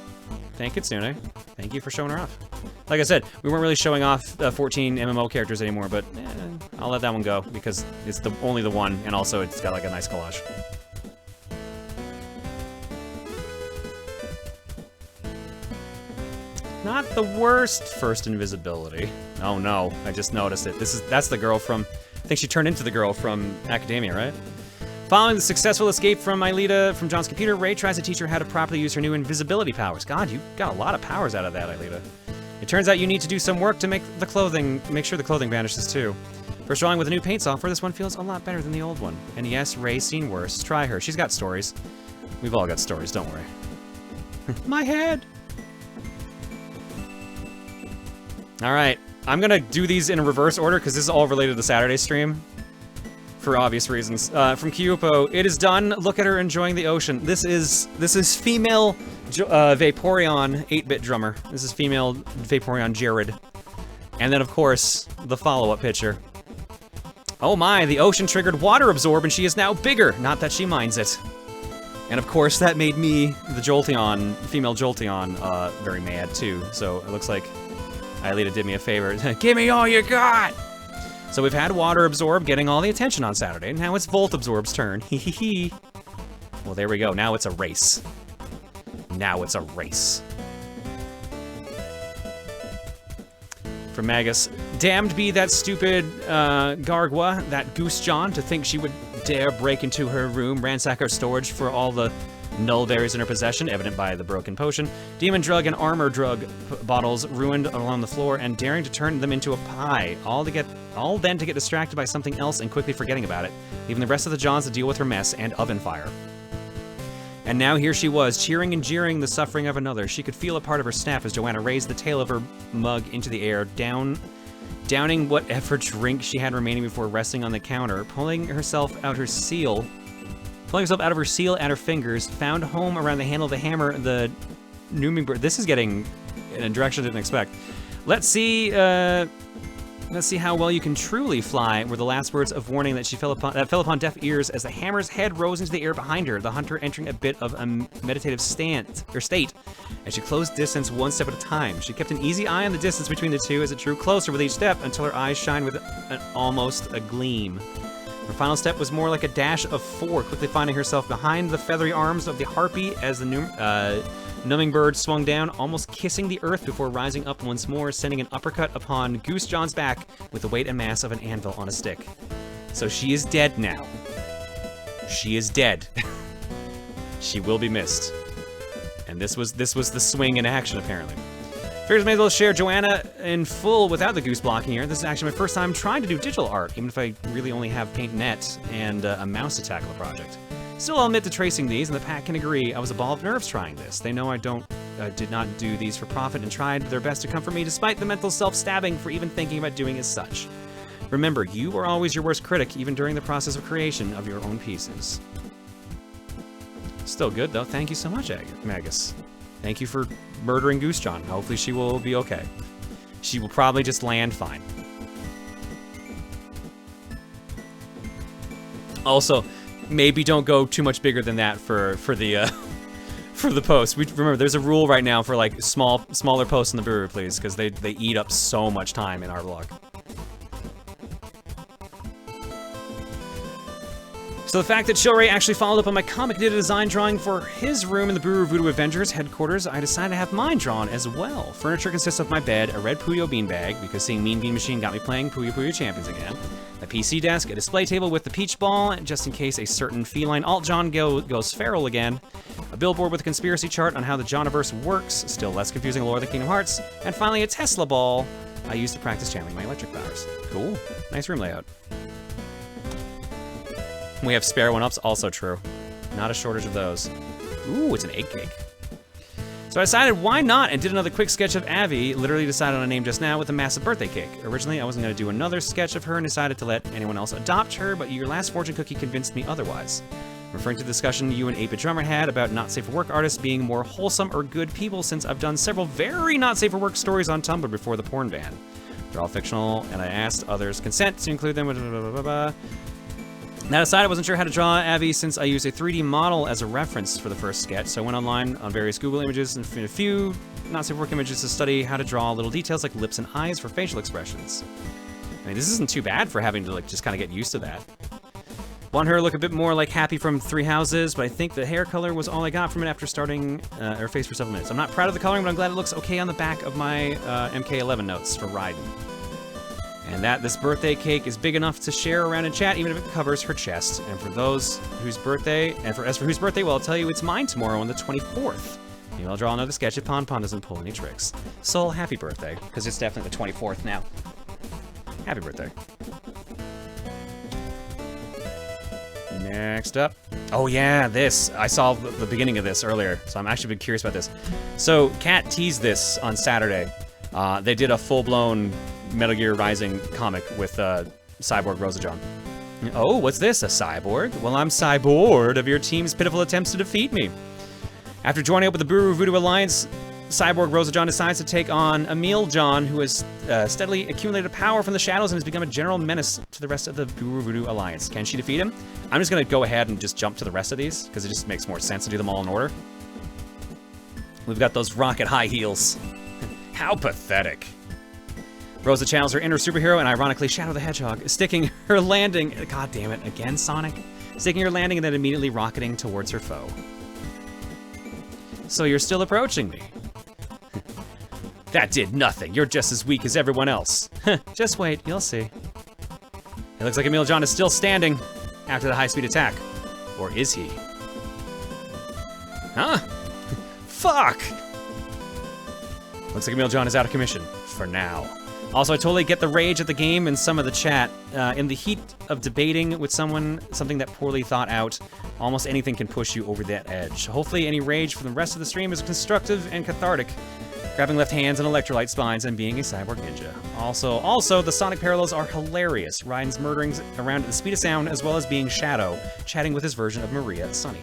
Thank you, Kitsune. Thank you for showing her off. Like I said, we weren't really showing off 14 MMO characters anymore, but I'll let that one go because it's only the one, and also it's got like a nice collage. Not the worst first invisibility. Oh no, I just noticed it. That's the girl from, I think she turned into the girl from Academia, right? Following the successful escape from Aelita from John's computer, Ray tries to teach her how to properly use her new invisibility powers. God, you got a lot of powers out of that, Aelita. It turns out you need to do some work to make sure the clothing vanishes too. First drawing with a new paint software, this one feels a lot better than the old one. And yes, Ray's seen worse. Try her. She's got stories. We've all got stories, don't worry. My head! Alright, I'm gonna do these in reverse order because this is all related to Saturday's stream. For obvious reasons. From Kyupo, it is done. Look at her enjoying the ocean. This is female Vaporeon 8-bit drummer. This is female Vaporeon Jared. And then, of course, the follow-up picture. Oh my, the ocean triggered water absorb and she is now bigger. Not that she minds it. And of course, that made me, the Jolteon, female Jolteon, very mad too. So it looks like Aelita did me a favor. Give me all you got! So we've had Water Absorb getting all the attention on Saturday. Now it's Volt Absorb's turn. Hee. Well, there we go. Now it's a race. Now it's a race. From Magus. Damned be that stupid Gargwa, that Goose John, to think she would dare break into her room, ransack her storage for all the null berries in her possession, evident by the broken potion, demon drug and armor drug bottles ruined along the floor, and daring to turn them into a pie, all then to get distracted by something else and quickly forgetting about it, leaving the rest of the Johns to deal with her mess and oven fire. And now here she was, cheering and jeering the suffering of another. She could feel a part of her snap as Joanna raised the tail of her mug into the air, downing whatever drink she had remaining before resting on the counter, pulling herself out of her seal at her fingers, found home around the handle of the hammer, the Numing bird. This is getting in a direction I didn't expect. Let's see, Let's see how well you can truly fly, were the last words of warning that fell upon deaf ears as the hammer's head rose into the air behind her, the hunter entering a bit of a meditative state. As she closed distance one step at a time, she kept an easy eye on the distance between the two as it drew closer with each step until her eyes shined with almost a gleam. Her final step was more like a dash of 4, quickly finding herself behind the feathery arms of the harpy as the numbing bird swung down, almost kissing the earth before rising up once more, sending an uppercut upon Goose John's back with the weight and mass of an anvil on a stick. So she is dead now. She is dead. She will be missed. And this was the swing in action, apparently. Figures may as well share Joanna in full without the goose blocking here. This is actually my first time trying to do digital art, even if I really only have Paint Net and a mouse to tackle the project. Still, I'll admit to tracing these, and the pack can agree I was a ball of nerves trying this. They know I did not do these for profit and tried their best to comfort me despite the mental self-stabbing for even thinking about doing as such. Remember, you are always your worst critic, even during the process of creation of your own pieces. Still good, though. Thank you so much, Magus. Thank you for murdering Goose John. Hopefully she will be okay. She will probably just land fine. Also, maybe don't go too much bigger than that for the post. Remember, there's a rule right now for like smaller posts in the brewery, please, because they eat up so much time in our vlog. So the fact that Chilray actually followed up on my comic did a design drawing for his room in the Protonbooru Voodoo Avengers headquarters, I decided to have mine drawn as well. Furniture consists of my bed, a red Puyo beanbag, because seeing Mean Bean Machine got me playing Puyo Puyo Champions again, a PC desk, a display table with the peach ball, just in case a certain feline alt-John goes feral again, a billboard with a conspiracy chart on how the Johniverse works, still less confusing lore than Kingdom Hearts, and finally a Tesla ball I used to practice channeling my electric powers. Cool. Nice room layout. We have spare one-ups, also true. Not a shortage of those. Ooh, it's an egg cake. So I decided why not and did another quick sketch of Avi, literally decided on a name just now with a massive birthday cake. Originally, I wasn't going to do another sketch of her and decided to let anyone else adopt her, but your last fortune cookie convinced me otherwise. Referring to the discussion you and 8-Bit Drummer had about not safe for work artists being more wholesome or good people, since I've done several very not safe for work stories on Tumblr before the porn ban. They're all fictional, and I asked others' consent to include them. That aside, I wasn't sure how to draw Avi since I used a 3D model as a reference for the first sketch, so I went online on various Google images and a few not safe for work images to study how to draw little details like lips and eyes for facial expressions. I mean, this isn't too bad for having to like just kind of get used to that. Want her to look a bit more like Happy from Three Houses, but I think the hair color was all I got from it after starting her face for several minutes. I'm not proud of the coloring, but I'm glad it looks okay on the back of my MK11 notes for Raiden. And that this birthday cake is big enough to share around in chat, even if it covers her chest. And for those whose birthday, as for whose birthday, well, I'll tell you it's mine tomorrow on the 24th. Maybe I'll draw another sketch if Pon doesn't pull any tricks. Soul, happy birthday, because it's definitely the 24th now. Happy birthday. Next up. Oh yeah, this. I saw the beginning of this earlier, so I'm actually been curious about this. So, Kat teased this on Saturday. They did a full-blown Metal Gear Rising comic with Cyborg Rosa John. Oh, what's this, a cyborg? Well, I'm cybored of your team's pitiful attempts to defeat me. After joining up with the Protonbooru Voodoo Alliance, Cyborg Rosa John decides to take on Emil John, who has steadily accumulated power from the shadows and has become a general menace to the rest of the Protonbooru Voodoo Alliance. Can she defeat him? I'm just going to go ahead and just jump to the rest of these, because it just makes more sense to do them all in order. We've got those rocket high heels. How pathetic. Rosa channels her inner superhero and ironically Shadow the Hedgehog, sticking her landing, god damn it, again Sonic? Sticking her landing and then immediately rocketing towards her foe. So you're still approaching me. That did nothing, you're just as weak as everyone else. Just wait, you'll see. It looks like Emil John is still standing after the high-speed attack. Or is he? Huh? Fuck! Looks like Emil John is out of commission, for now. Also, I totally get the rage at the game and some of the chat. In the heat of debating with someone, something that poorly thought out, almost anything can push you over that edge. Hopefully any rage for the rest of the stream is constructive and cathartic. Grabbing left hands and electrolyte spines and being a cyborg ninja. Also, the Sonic parallels are hilarious. Raiden's murdering around at the speed of sound, as well as being Shadow, chatting with his version of Maria Sunny.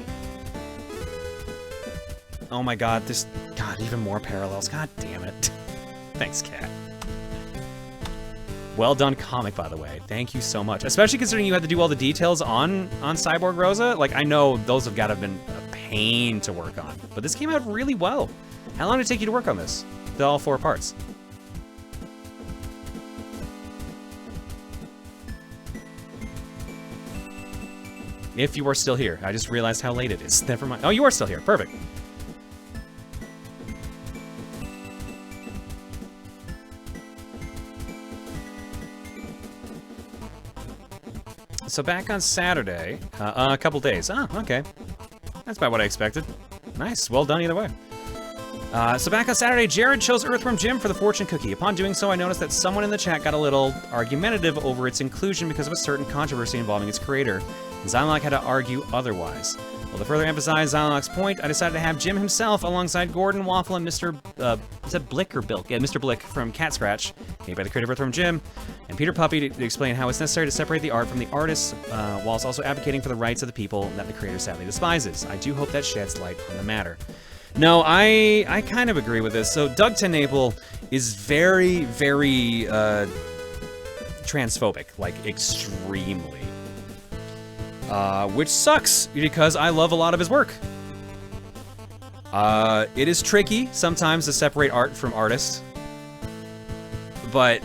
Oh my god, there's... God, even more parallels. God damn it. Thanks, Kat. Well done comic, by the way. Thank you so much. Especially considering you had to do all the details on Cyborg Rosa. Like, I know those have got to have been a pain to work on. But this came out really well. How long did it take you to work on this? All 4 parts? If you are still here. I just realized how late it is. Never mind. Oh, you are still here. Perfect. So back on Saturday, a couple days. Oh, okay. That's about what I expected. Nice, well done either way. So back on Saturday, Jared chose Earthworm Jim for the fortune cookie. Upon doing so, I noticed that someone in the chat got a little argumentative over its inclusion because of a certain controversy involving its creator, and Xylock had to argue otherwise. Well, to further emphasize Xylock's point, I decided to have Jim himself alongside Gordon, Waffle, and Mr. Is that Blick or Bilk? Yeah, Mr. Blick from Cat Scratch, made by the creator of Earthworm Jim, and Peter Puppy to explain how it's necessary to separate the art from the artist, whilst also advocating for the rights of the people that the creator sadly despises. I do hope that sheds light on the matter. No, I kind of agree with this. So Doug TenNapel is very, very transphobic, like extremely. Which sucks, because I love a lot of his work. It is tricky sometimes to separate art from artists, but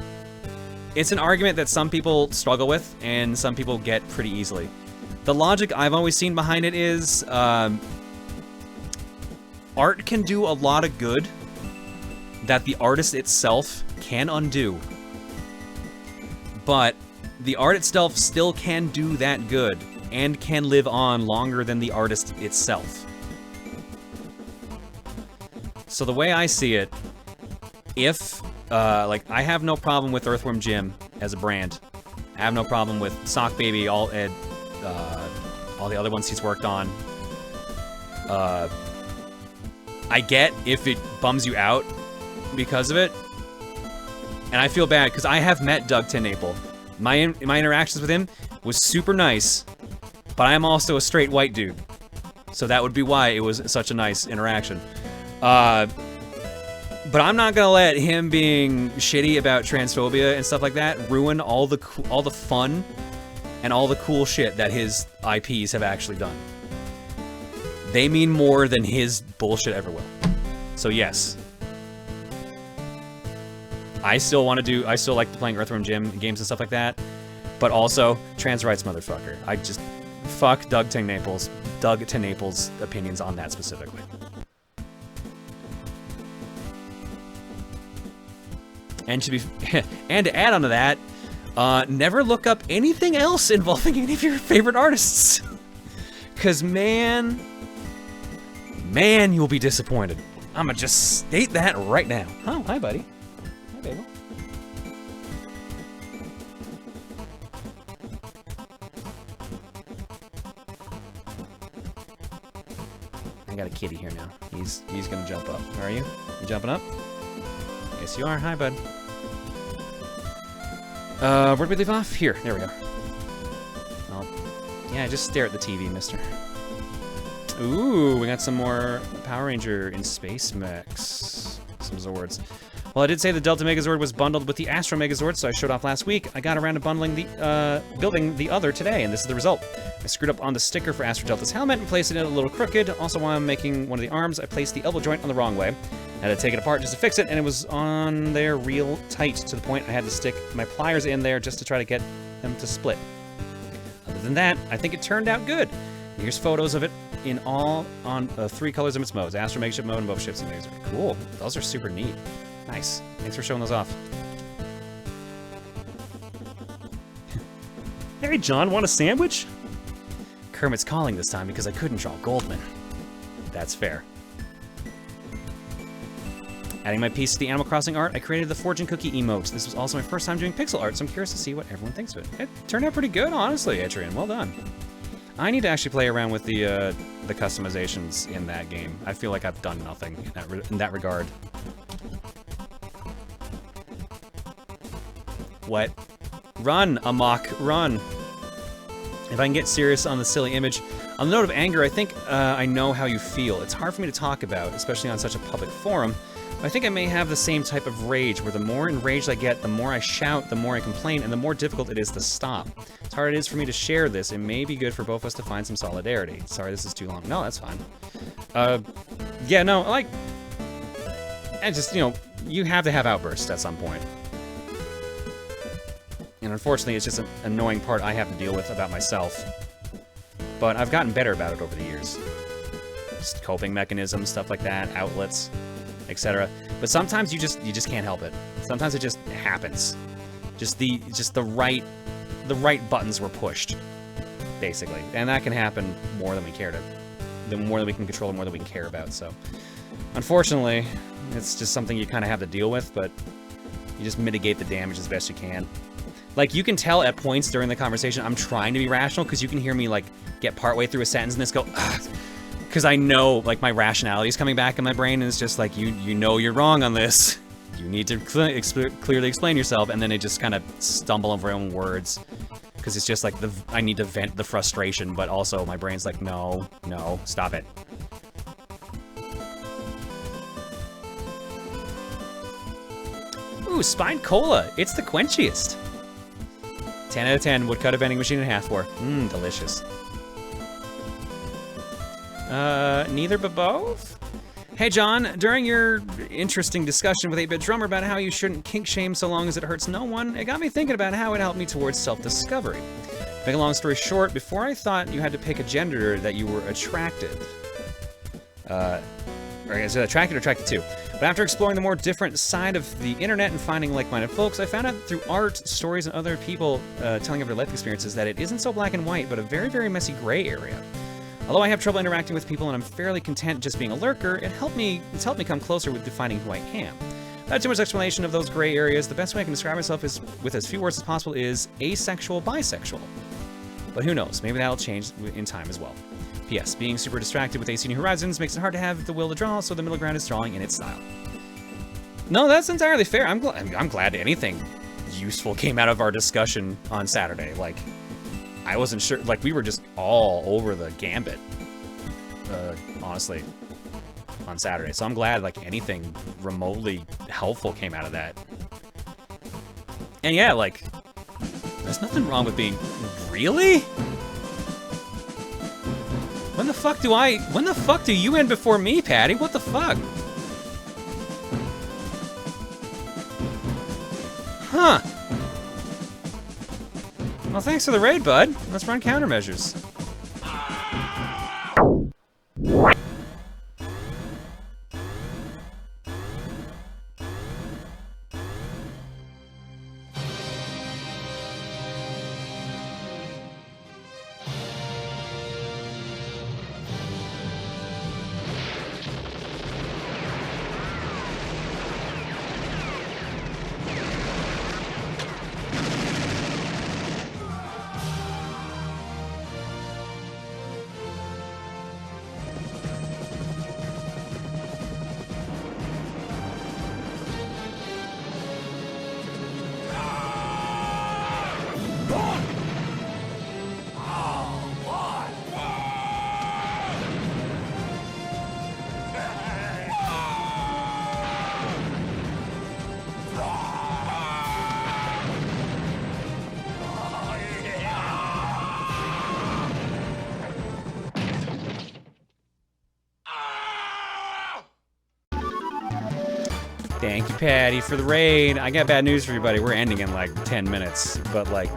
it's an argument that some people struggle with and some people get pretty easily. The logic I've always seen behind it is, art can do a lot of good that the artist itself can undo, but the art itself still can do that good and can live on longer than the artist itself. So the way I see it, if, like, I have no problem with Earthworm Jim as a brand. I have no problem with Sock Baby, all the other ones he's worked on. I get if it bums you out because of it, and I feel bad because I have met Doug TenNapel. My interactions with him was super nice, but I am also a straight white dude, so that would be why it was such a nice interaction. But I'm not gonna let him being shitty about transphobia and stuff like that ruin all the fun and all the cool shit that his IPs have actually done. They mean more than his bullshit ever will. So yes, I still like playing Earthworm Jim games and stuff like that, but also trans rights motherfucker. I just fuck Doug TenNapel's opinions on that specifically. And to add on to that, never look up anything else involving any of your favorite artists, cause man, you'll be disappointed. I'ma just state that right now. Oh, hi, buddy. Hi, Bagel. I got a kitty here now. He's gonna jump up. Where are you? You jumping up? Yes, you are. Hi, bud. Where did we leave off? Here. There we go. Oh, yeah, just stare at the TV, mister. Ooh, we got some more Power Ranger in Space Mechs. Some Zords. Well, I did say the Delta Megazord was bundled with the Astro Megazord, so I showed off last week. I got around to bundling building the other today, and this is the result. I screwed up on the sticker for Astro Delta's helmet and placed it in a little crooked. Also, while I'm making one of the arms, I placed the elbow joint on the wrong way. I had to take it apart just to fix it, and it was on there real tight, to the point I had to stick my pliers in there just to try to get them to split. Other than that, I think it turned out good. Here's photos of it in all on 3 colors of its modes: Astro Megaship mode and both ships and Megazord. Cool. Those are super neat. Nice. Thanks for showing those off. Hey, John, want a sandwich? Kermit's calling this time because I couldn't draw Goldman. That's fair. Adding my piece to the Animal Crossing art, I created the Fortune Cookie emote. This was also my first time doing pixel art, so I'm curious to see what everyone thinks of it. It turned out pretty good, honestly, Etrian. Well done. I need to actually play around with the customizations in that game. I feel like I've done nothing in that regard. What? Run, Amok, run. If I can get serious on the silly image. On the note of anger, I think I know how you feel. It's hard for me to talk about, especially on such a public forum, I think I may have the same type of rage, where the more enraged I get, the more I shout, the more I complain, and the more difficult it is to stop. As hard it is for me to share this, it may be good for both of us to find some solidarity. Sorry, this is too long. No, that's fine. Yeah, no, like... I just, you know, you have to have outbursts at some point. And unfortunately, it's just an annoying part I have to deal with about myself. But I've gotten better about it over the years. Just coping mechanisms, stuff like that, outlets, etc. But sometimes you just can't help it. Sometimes it just happens. Just the right buttons were pushed, basically. And that can happen more than we care to. The more that we can control, the more that we can care about. So, unfortunately, it's just something you kind of have to deal with, but you just mitigate the damage as best you can. Like, you can tell at points during the conversation I'm trying to be rational, because you can hear me, like, get partway through a sentence and just go, ugh, because I know, like, my rationality is coming back in my brain, and it's just like, you know you're wrong on this. You need to clearly explain yourself, and then I just kind of stumble over my own words. Because it's just like, I need to vent the frustration, but also my brain's like, no, stop it. Ooh, Spine Cola. It's the quenchiest. 10 out of 10 would cut a vending machine in half for. Mmm, delicious. Neither but both? Hey John, during your interesting discussion with 8-Bit Drummer about how you shouldn't kink shame so long as it hurts no one, it got me thinking about how it helped me towards self-discovery. To make a long story short, before I thought you had to pick a gender that you were attracted. Or is it attracted or attracted to? But after exploring the more different side of the internet and finding like-minded folks, I found out through art, stories, and other people telling of their life experiences that it isn't so black and white, but a very, very messy gray area. Although I have trouble interacting with people and I'm fairly content just being a lurker, it's helped me come closer with defining who I am. Without too much explanation of those gray areas, the best way I can describe myself is, with as few words as possible, is asexual bisexual. But who knows, maybe that'll change in time as well. P.S. Being super distracted with AC New Horizons makes it hard to have the will to draw, so the middle ground is drawing in its style. No, that's entirely fair. I'm glad anything useful came out of our discussion on Saturday. Like, I wasn't sure, like, we were just all over the gambit, honestly, on Saturday. So I'm glad, like, anything remotely helpful came out of that. And yeah, like, there's nothing wrong with being, really? When the fuck do you end before me, Patty? What the fuck? Huh. Well, thanks for the raid, bud. Let's run countermeasures. Thank you, Patty, for the raid. I got bad news for you, buddy. We're ending in like 10 minutes, but like,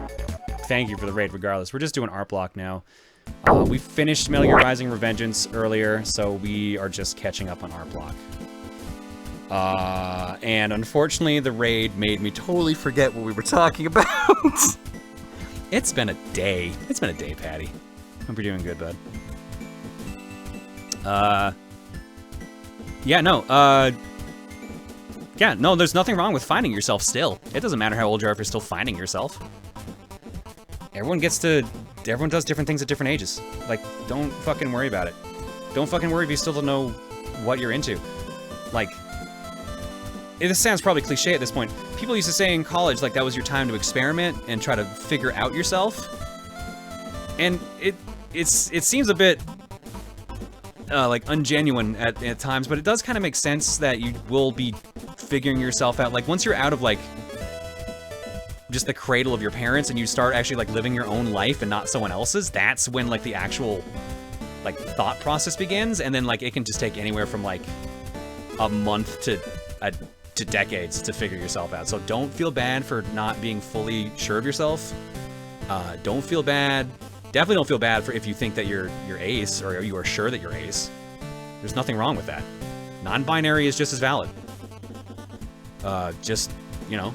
thank you for the raid regardless. We're just doing art block now. We finished Metal Gear Rising Revengeance earlier, so we are just catching up on art block. And unfortunately, the raid made me totally forget what we were talking about. It's been a day. It's been a day, Patty. Hope you're doing good, bud. Yeah, no, there's nothing wrong with finding yourself still. It doesn't matter how old you are if you're still finding yourself. Everyone does different things at different ages. Like, don't fucking worry about it. Don't fucking worry if you still don't know what you're into. Like, this sounds probably cliche at this point. People used to say in college, like, that was your time to experiment and try to figure out yourself. And it seems a bit like ungenuine at times, but it does kind of make sense that you will be figuring yourself out. Like once you're out of like just the cradle of your parents and you start actually like living your own life and not someone else's, that's when like the actual like thought process begins. And then like it can just take anywhere from like a month to decades to figure yourself out. So don't feel bad for not being fully sure of yourself. Don't feel bad. Definitely don't feel bad for if you think that you're ace or you are sure that you're ace. There's nothing wrong with that. Non-binary is just as valid. Just, you know,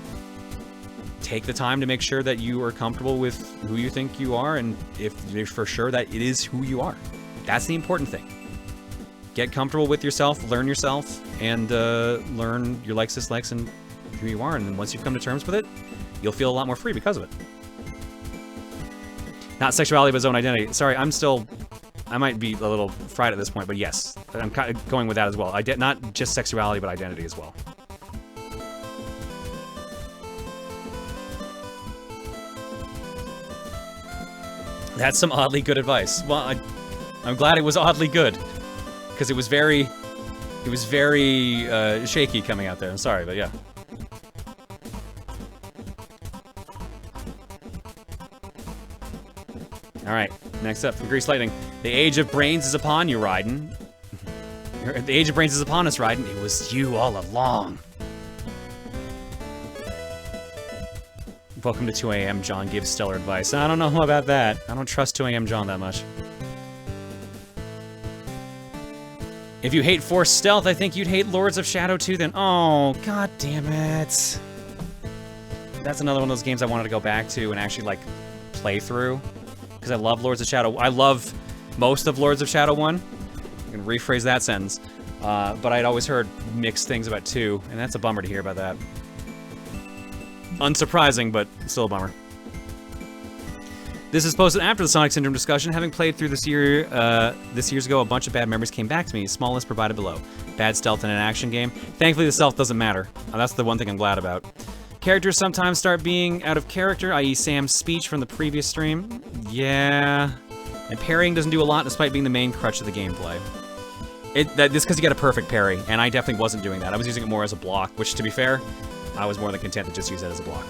take the time to make sure that you are comfortable with who you think you are, and if you're for sure that it is who you are. That's the important thing. Get comfortable with yourself, learn yourself, and learn your likes, dislikes, and who you are. And then once you've come to terms with it, you'll feel a lot more free because of it. Not sexuality, but his own identity. Sorry, I might be a little fried at this point, but yes, I'm kind of going with that as well. Not just sexuality, but identity as well. That's some oddly good advice. Well, I'm glad it was oddly good, because it was very shaky coming out there. I'm sorry, but yeah. All right, next up from Grease Lightning. The age of brains is upon you, Raiden. The age of brains is upon us, Raiden. It was you all along. Welcome to 2 a.m. John gives stellar advice. I don't know about that. I don't trust 2 a.m. John that much. If you hate Force Stealth, I think you'd hate Lords of Shadow too then. Oh, god damn it. That's another one of those games I wanted to go back to and actually, like, play through. Because I love Lords of Shadow. I love most of Lords of Shadow 1. I can rephrase that sentence. But I'd always heard mixed things about 2, and that's a bummer to hear about that. Unsurprising, but still a bummer. This is posted after the Sonic Syndrome discussion. Having played through this years ago, a bunch of bad memories came back to me. Small list provided below. Bad stealth in an action game. Thankfully, the stealth doesn't matter. That's the one thing I'm glad about. Characters sometimes start being out of character, i.e. Sam's speech from the previous stream. Yeah. And parrying doesn't do a lot despite being the main crutch of the gameplay. This because you got a perfect parry, and I definitely wasn't doing that. I was using it more as a block, which, to be fair, I was more than content to just use that as a block.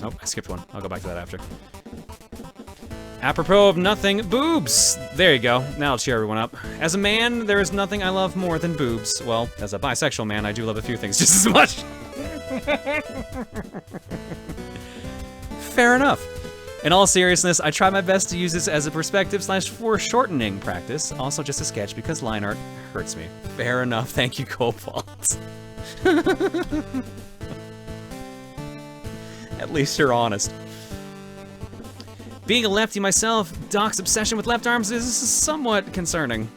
Oh, I skipped one. I'll go back to that after. Apropos of nothing, boobs! There you go. Now I'll cheer everyone up. As a man, there is nothing I love more than boobs. Well, as a bisexual man, I do love a few things just as much. Fair enough. In all seriousness, I try my best to use this as a perspective/foreshortening practice. Also just a sketch because line art hurts me. Fair enough. Thank you, Cobalt. At least you're honest. Being a lefty myself, Doc's obsession with left arms is somewhat concerning.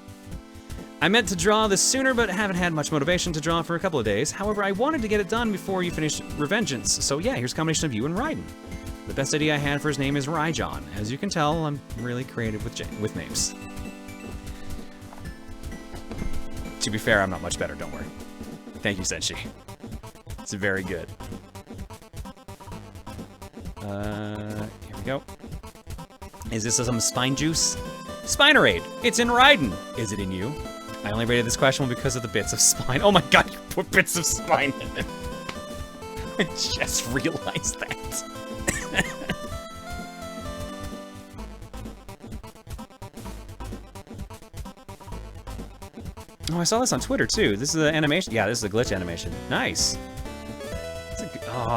I meant to draw this sooner, but haven't had much motivation to draw for a couple of days. However, I wanted to get it done before you finished Revengeance. So yeah, here's a combination of you and Raiden. The best idea I had for his name is Ryjon. As you can tell, I'm really creative with names. To be fair, I'm not much better, don't worry. Thank you, Senshi. It's very good. Here we go. Is this some spine juice? Spinerade! It's in Raiden! Is it in you? I only rated this question because of the bits of spine. Oh my god, you put bits of spine in it. I just realized that. Oh, I saw this on Twitter too. This is an animation. Yeah, this is a glitch animation. Nice.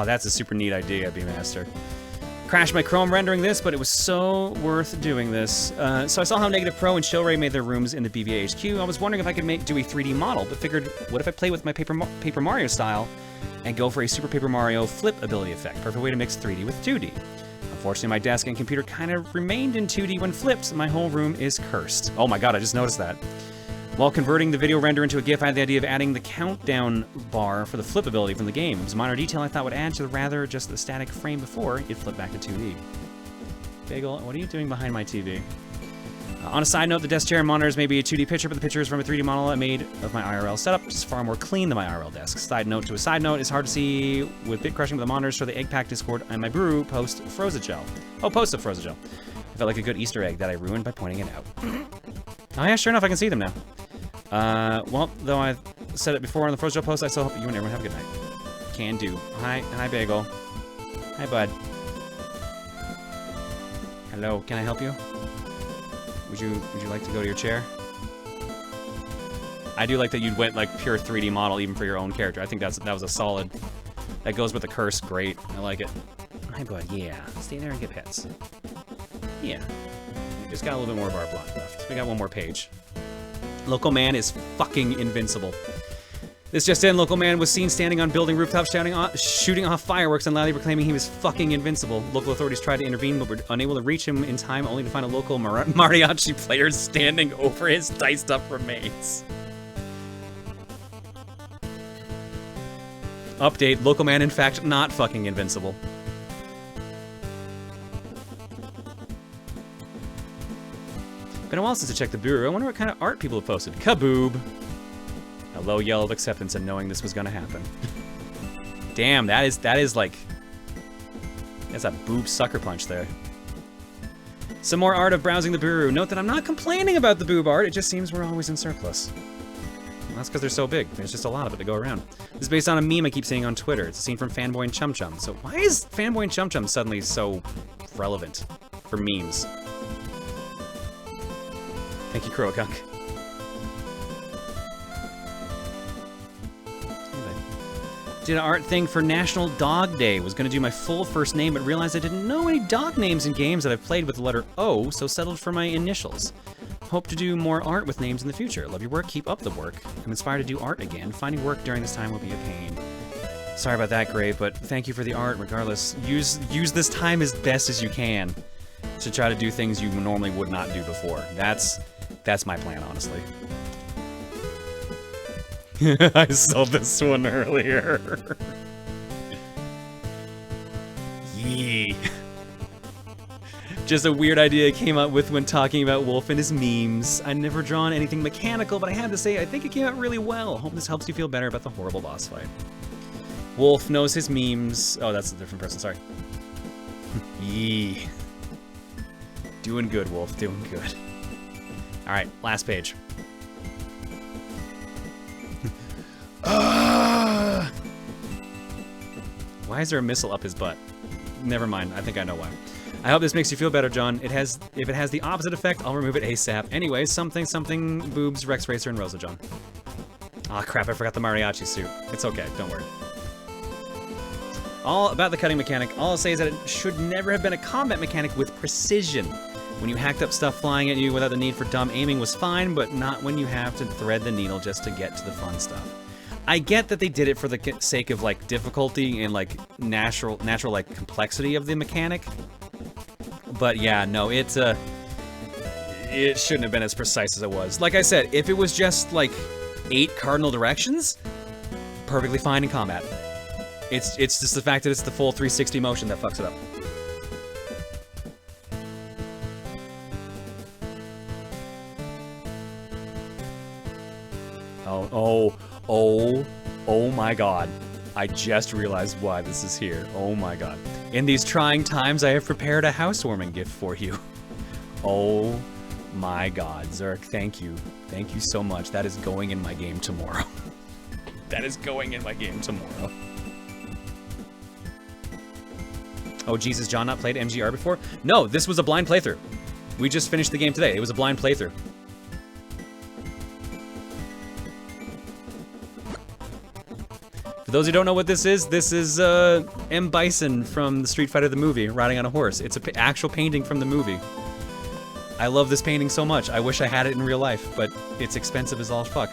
That's a super neat idea, B-Master. Crashed my Chrome rendering this, but it was so worth doing this. So I saw how Negative Pro and Shillray made their rooms in the BVA HQ. I was wondering if I could do a 3D model, but figured, what if I play with my Paper Mario style and go for a Super Paper Mario flip ability effect? Perfect way to mix 3D with 2D. Unfortunately, my desk and computer kind of remained in 2D when flipped, and my whole room is cursed. Oh my god, I just noticed that. While converting the video render into a GIF, I had the idea of adding the countdown bar for the flip ability from the game. It was a minor detail I thought would add to rather just the static frame before it flipped back to 2D. Bagel, what are you doing behind my TV? On a side note, the desk chair and monitors may be a 2D picture, but the picture is from a 3D model I made of my IRL setup, which is far more clean than my IRL desk. Side note to a side note, it's hard to see with bit crushing, but the monitors for the egg pack Discord and my brew post Frozagel. Oh, post of Frozagel. I felt like a good Easter egg that I ruined by pointing it out. Oh yeah, sure enough, I can see them now. Well, though I said it before on the Frozagel post, I still hope you and everyone have a good night. Can do. Hi, Bagel. Hi, bud. Hello, can I help you? Would you like to go to your chair? I do like that you went like pure 3D model even for your own character. I think that was a solid. That goes with the curse. Great. I like it. Hi, bud. Yeah. Stay there and get pets. Yeah. We just got a little bit more of our block left. We got one more page. Local man is fucking invincible. This just in, local man was seen standing on building rooftops shooting off fireworks and loudly proclaiming he was fucking invincible. Local authorities tried to intervene but were unable to reach him in time, only to find a local mariachi player standing over his diced up remains. Update, local man in fact not fucking invincible. Been a while since I checked the bureau. I wonder what kind of art people have posted. Kaboob. A low yell of acceptance and knowing this was gonna happen. Damn, that is like... That's a boob sucker punch there. Some more art of browsing the bureau. Note that I'm not complaining about the boob art, it just seems we're always in surplus. Well, that's because they're so big. There's just a lot of it to go around. This is based on a meme I keep seeing on Twitter. It's a scene from Fanboy and Chum Chum. So why is Fanboy and Chum Chum suddenly so relevant for memes? Thank you, Crowgunk. Did an art thing for National Dog Day. Was gonna do my full first name, but realized I didn't know any dog names in games that I've played with the letter O, so settled for my initials. Hope to do more art with names in the future. Love your work, keep up the work. I'm inspired to do art again. Finding work during this time will be a pain. Sorry about that, Gray, but thank you for the art regardless. Use this time as best as you can to try to do things you normally would not do before. That's my plan, honestly. I saw this one earlier. Yee. Just a weird idea I came up with when talking about Wolf and his memes. I'd never drawn anything mechanical, but I had to say I think it came out really well. Hope this helps you feel better about the horrible boss fight. Wolf knows his memes. Oh, that's a different person, sorry. Yee. Doing good, Wolf, doing good. Alright, last page. Why is there a missile up his butt? Never mind, I think I know why. I hope this makes you feel better, John. If it has the opposite effect, I'll remove it ASAP. Anyways, something, boobs, Rex Racer, and Rosa John. Aw, crap, I forgot the mariachi suit. It's okay, don't worry. All about the cutting mechanic, all I'll say is that it should never have been a combat mechanic with precision. When you hacked up stuff flying at you without the need for dumb aiming was fine, but not when you have to thread the needle just to get to the fun stuff. I get that they did it for the sake of, like, difficulty and, like, natural like, complexity of the mechanic. But, yeah, no, it shouldn't have been as precise as it was. Like I said, if it was just, like, 8 cardinal directions, perfectly fine in combat. It's just the fact that it's the full 360 motion that fucks it up. Oh my god. I just realized why this is here. Oh my god. In these trying times, I have prepared a housewarming gift for you. Oh my god. Zerk, thank you. Thank you so much. That is going in my game tomorrow. That is going in my game tomorrow. Oh Jesus, John not played MGR before? No, this was a blind playthrough. We just finished the game today. It was a blind playthrough. For those who don't know what this is M. Bison from the Street Fighter the movie, riding on a horse. It's an actual painting from the movie. I love this painting so much. I wish I had it in real life, but it's expensive as all fuck.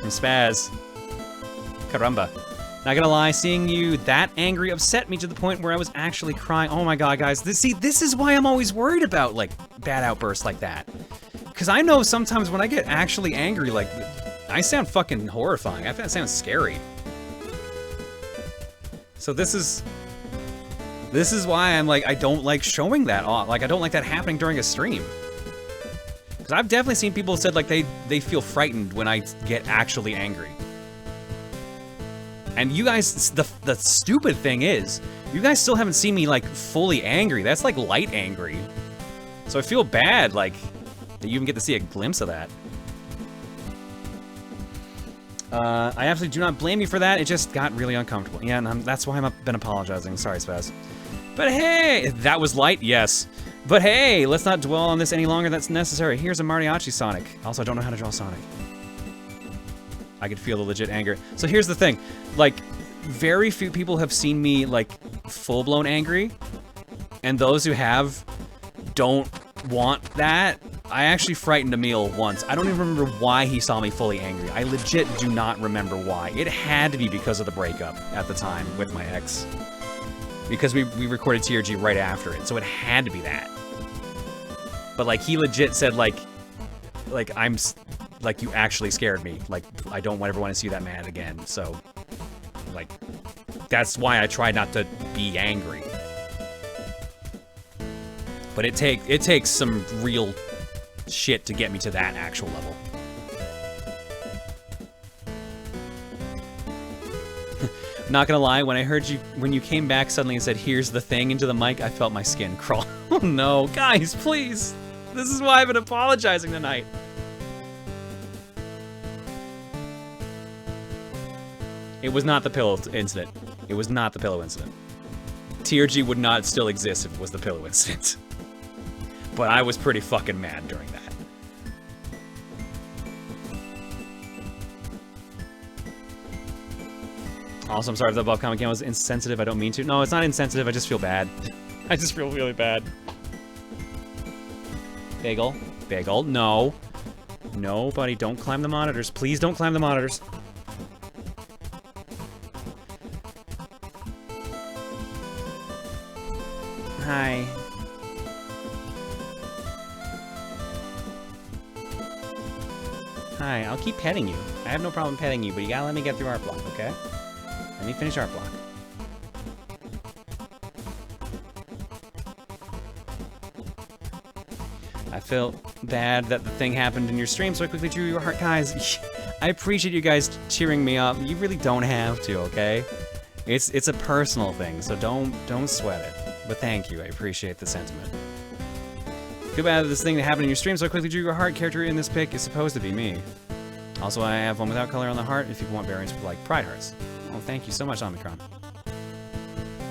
From Spaz. Caramba. Not gonna lie, seeing you that angry upset me to the point where I was actually crying. Oh my god, guys. This is why I'm always worried about, like, bad outbursts like that. Because I know sometimes when I get actually angry, like, I sound fucking horrifying. I think that sounds scary. So this is... This is why I'm like, I don't like showing that off. Like, I don't like that happening during a stream. Because I've definitely seen people said like they feel frightened when I get actually angry. And you guys, the stupid thing is, you guys still haven't seen me like fully angry. That's like light angry. So I feel bad like that you even get to see a glimpse of that. I absolutely do not blame you for that. It just got really uncomfortable. Yeah, and that's why I've been apologizing. Sorry, Spaz. But hey, that was light, yes. But hey, let's not dwell on this any longer. That's necessary. Here's a mariachi Sonic. Also, I don't know how to draw Sonic. I could feel the legit anger. So here's the thing. Like, very few people have seen me, like, full-blown angry. And those who have don't want that. I actually frightened Emil once. I don't even remember why he saw me fully angry. I legit do not remember why. It had to be because of the breakup at the time with my ex. Because we recorded TRG right after it, so it had to be that. But, like, he legit said, like, I'm... Like, you actually scared me. Like, I don't ever want to see you that mad again. So, like, that's why I try not to be angry. But it takes some real shit to get me to that actual level. Not gonna lie, when I heard you, when you came back suddenly and said, "Here's the thing," into the mic, I felt my skin crawl. Oh no, guys, please. This is why I've been apologizing tonight. It was not the pillow incident. It was not the pillow incident. TRG would not still exist if it was the pillow incident. But I was pretty fucking mad during that. Also, I'm sorry if the above comment again was insensitive. I don't mean to. No, it's not insensitive. I just feel bad. I just feel really bad. Bagel. Bagel. No. No, buddy. Don't climb the monitors. Please don't climb the monitors. Hi. Hi, I'll keep petting you. I have no problem petting you, but you gotta let me get through art block, okay? Let me finish art block. I felt bad that the thing happened in your stream, so I quickly drew your heart. Guys, I appreciate you guys cheering me up. You really don't have to, okay? It's a personal thing, so don't sweat it. But thank you, I appreciate the sentiment. Feel bad that this thing that happened in your stream, so I quickly drew your heart. Character in this pic is supposed to be me. Also, I have one without color on the heart if people want variants with, like, pride hearts. Oh, thank you so much, Omicron.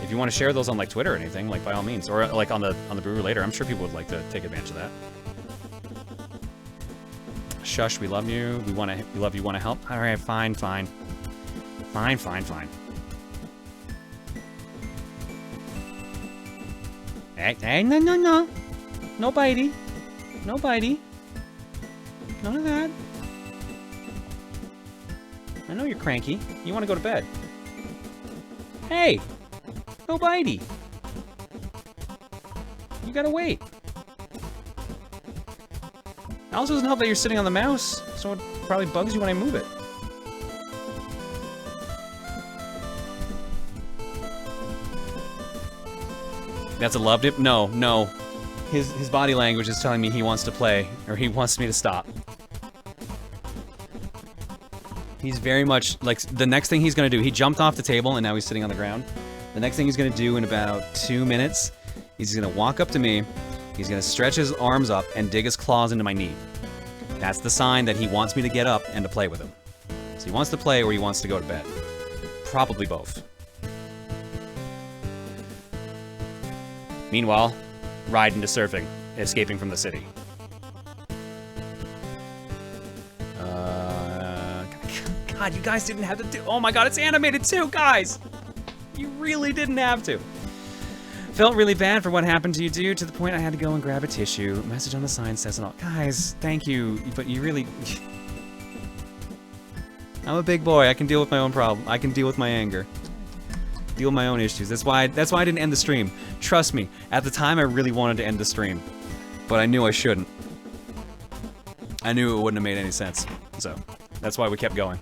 If you want to share those on, like, Twitter or anything, like, by all means. Or, like, on the Brew later. I'm sure people would like to take advantage of that. Shush, we love you. We love you, want to help. Alright, fine. Fine. Hey, no. No bitey. No bitey. None of that. I know you're cranky. You want to go to bed. Hey! No bitey. You gotta wait. It also doesn't help that you're sitting on the mouse, so it probably bugs you when I move it. That's a love dip? No. His body language is telling me he wants to play, or he wants me to stop. He's very much, like, the next thing he's gonna do, he jumped off the table and now he's sitting on the ground. The next thing he's gonna do in about 2 minutes, he's gonna walk up to me, he's gonna stretch his arms up and dig his claws into my knee. That's the sign that he wants me to get up and to play with him. So he wants to play or he wants to go to bed. Probably both. Meanwhile, ride into surfing, escaping from the city. God, you guys didn't have to do. Oh my God, it's animated too, guys! You really didn't have to. Felt really bad for what happened to you, dude, to the point I had to go and grab a tissue. Message on the sign says it all. Guys, thank you, but you really... I'm a big boy. I can deal with my own problem. I can deal with my anger. Deal with my own issues. That's why I didn't end the stream. Trust me, at the time I really wanted to end the stream, but I knew I shouldn't. I knew it wouldn't have made any sense, so that's why we kept going.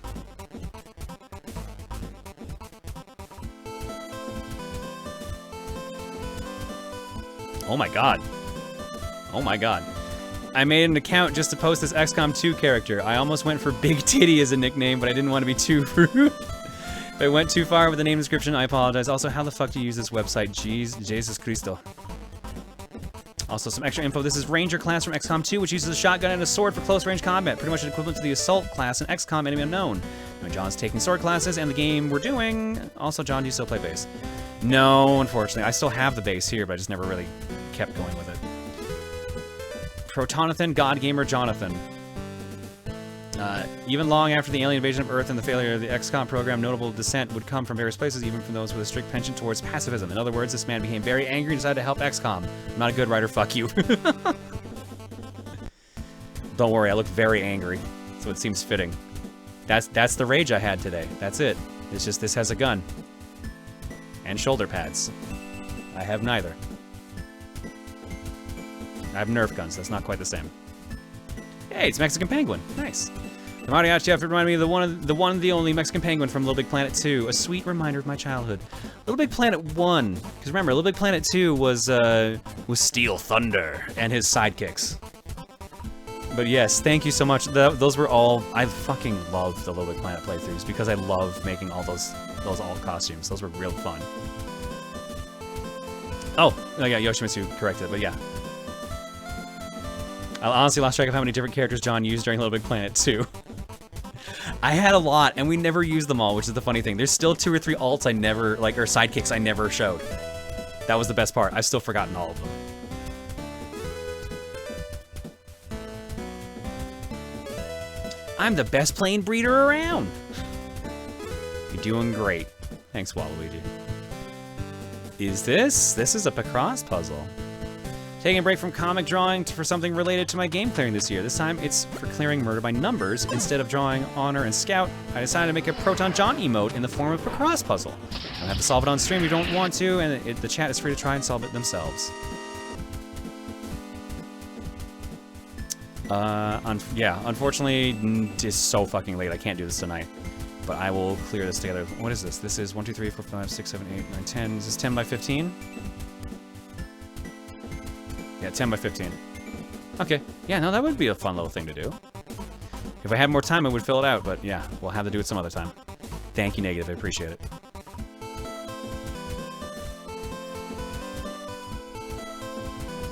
Oh my god. Oh my god. I made an account just to post this XCOM 2 character. I almost went for Big Titty as a nickname, but I didn't want to be too rude. If I went too far with the name description, I apologize. Also, how the fuck do you use this website? Jeez, Jesus Cristo. Also, some extra info. This is Ranger class from XCOM 2, which uses a shotgun and a sword for close-range combat. Pretty much equivalent to the Assault class in XCOM Enemy Unknown. Now, John's taking sword classes, and the game we're doing... Also, John, do you still play bass? No, unfortunately. I still have the bass here, but I just never really kept going with it. Protonathan, God Gamer Jonathan. Even long after the alien invasion of Earth and the failure of the XCOM program, notable dissent would come from various places, even from those with a strict penchant towards pacifism. In other words, this man became very angry and decided to help XCOM. I'm not a good writer, fuck you. Don't worry, I look very angry, so it seems fitting. That's the rage I had today. That's it. It's just this has a gun. And shoulder pads. I have neither. I have Nerf guns, that's not quite the same. Hey, it's Mexican Penguin. Nice. The mariachi have to remind me of the one, the only Mexican Penguin from Little Big Planet 2. A sweet reminder of my childhood. Little Big Planet 1. Because remember, Little Big Planet 2 was Steel Thunder and his sidekicks. But yes, thank you so much. Those were all... I fucking love the Little Big Planet playthroughs because I love making all those alt costumes. Those were real fun. Oh, yeah, Yoshimitsu corrected, but yeah. I honestly lost track of how many different characters John used during Little Big Planet 2. I had a lot, and we never used them all, which is the funny thing. There's still 2 or 3 alts I never, or sidekicks I never showed. That was the best part. I've still forgotten all of them. I'm the best plane breeder around. You're doing great. Thanks, Waluigi. This is a Picross puzzle. Taking a break from comic drawing for something related to my game clearing this year. This time, it's for clearing murder by numbers. Instead of drawing Honor and Scout, I decided to make a Proton John emote in the form of a cross puzzle. I don't have to solve it on stream if you don't want to, and the chat is free to try and solve it themselves. Yeah, unfortunately, it's so fucking late. I can't do this tonight. But I will clear this together. What is this? This is 1, 2, 3, 4, 5, 6, 7, 8, 9, 10. Is this 10 by 15? Yeah, 10 by 15. Okay. Yeah, no, that would be a fun little thing to do. If I had more time, I would fill it out, but yeah, we'll have to do it some other time. Thank you, Negative. I appreciate it.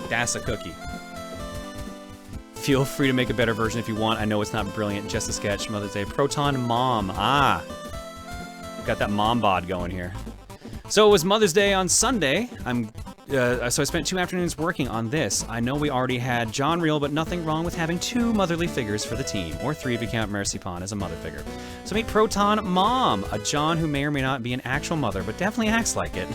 That's a cookie. Feel free to make a better version if you want. I know it's not brilliant. Just a sketch. Mother's Day. Proton Mom. Ah. Got that mom bod going here. So it was Mother's Day on Sunday. So I spent 2 afternoons working on this. I know we already had John Real, but nothing wrong with having 2 motherly figures for the team, or 3 if you count Mercy Pond as a mother figure. So meet Proton Mom, a John who may or may not be an actual mother, but definitely acts like it.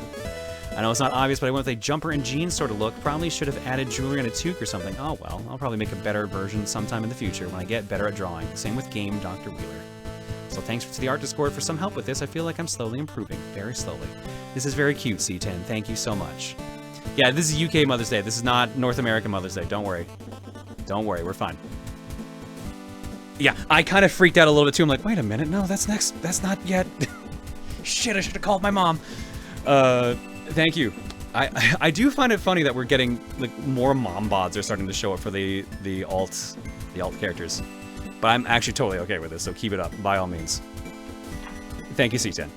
I know it's not obvious, but I went with a jumper and jeans sort of look. Probably should have added jewelry and a toque or something. Oh well, I'll probably make a better version sometime in the future when I get better at drawing. Same with Game Dr. Wheeler. So thanks to the Art Discord for some help with this. I feel like I'm slowly improving, very slowly. This is very cute, C10. Thank you so much. Yeah, this is UK Mother's Day. This is not North American Mother's Day. Don't worry. Don't worry, we're fine. Yeah, I kind of freaked out a little bit too. I'm like, wait a minute, no, that's next. That's not yet. Shit, I should have called my mom. Thank you. I do find it funny that we're getting like more mom bods are starting to show up for the alt characters. But I'm actually totally okay with this, so keep it up by all means. Thank you, C10.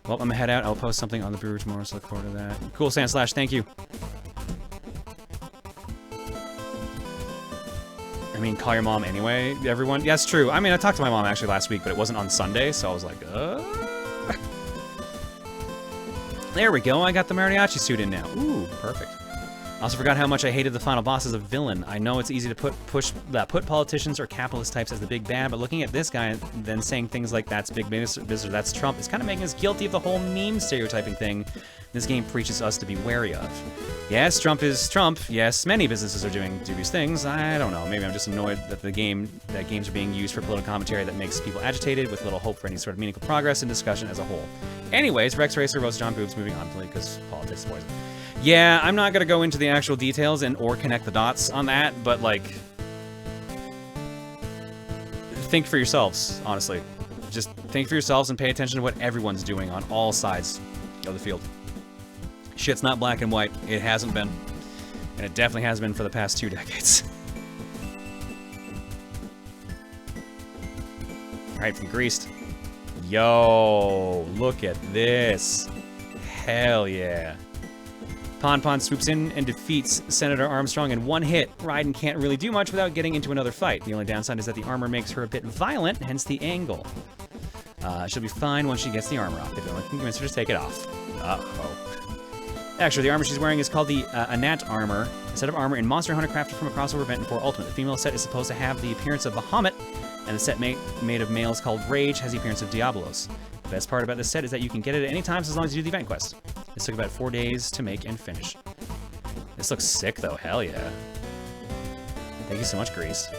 Well, I'm gonna head out. I'll post something on the brewer tomorrow, so look forward to that. Cool, Sandslash, thank you. I mean, call your mom anyway, everyone. Yeah, it's true. I mean, I talked to my mom actually last week, but it wasn't on Sunday, so I was like, There we go, I got the mariachi suit in now. Ooh, perfect. I also forgot how much I hated the final boss as a villain. I know it's easy to put politicians or capitalist types as the big bad, but looking at this guy and then saying things like that's big business or that's Trump, it's kind of making us guilty of the whole meme stereotyping thing this game preaches us to be wary of. Yes, Trump is Trump. Yes, many businesses are doing dubious things. I don't know. Maybe I'm just annoyed that games are being used for political commentary that makes people agitated with little hope for any sort of meaningful progress and discussion as a whole. Anyways, Rex Racer, Rose John Boobs, moving on, because politics is poison. Yeah, I'm not gonna go into the actual details or connect the dots on that, but like, think for yourselves, honestly. Just think for yourselves and pay attention to what everyone's doing on all sides of the field. Shit's not black and white. It hasn't been. And it definitely has been for the past 2 decades. Alright, from Greased. Yo, look at this. Hell yeah. Pon swoops in and defeats Senator Armstrong in 1 hit. Raiden can't really do much without getting into another fight. The only downside is that the armor makes her a bit violent, hence the angle. She'll be fine once she gets the armor off. If you only can convince her to take it off. Uh-oh. Actually, the armor she's wearing is called the Anat armor, a set of armor in Monster Hunter crafted from a crossover event in 4 Ultimate. The female set is supposed to have the appearance of Bahamut, and the set made of males called Rage has the appearance of Diabolos. The best part about this set is that you can get it at any time as long as you do the event quest. This took about 4 days to make and finish. This looks sick though, hell yeah. Thank you so much, Grease.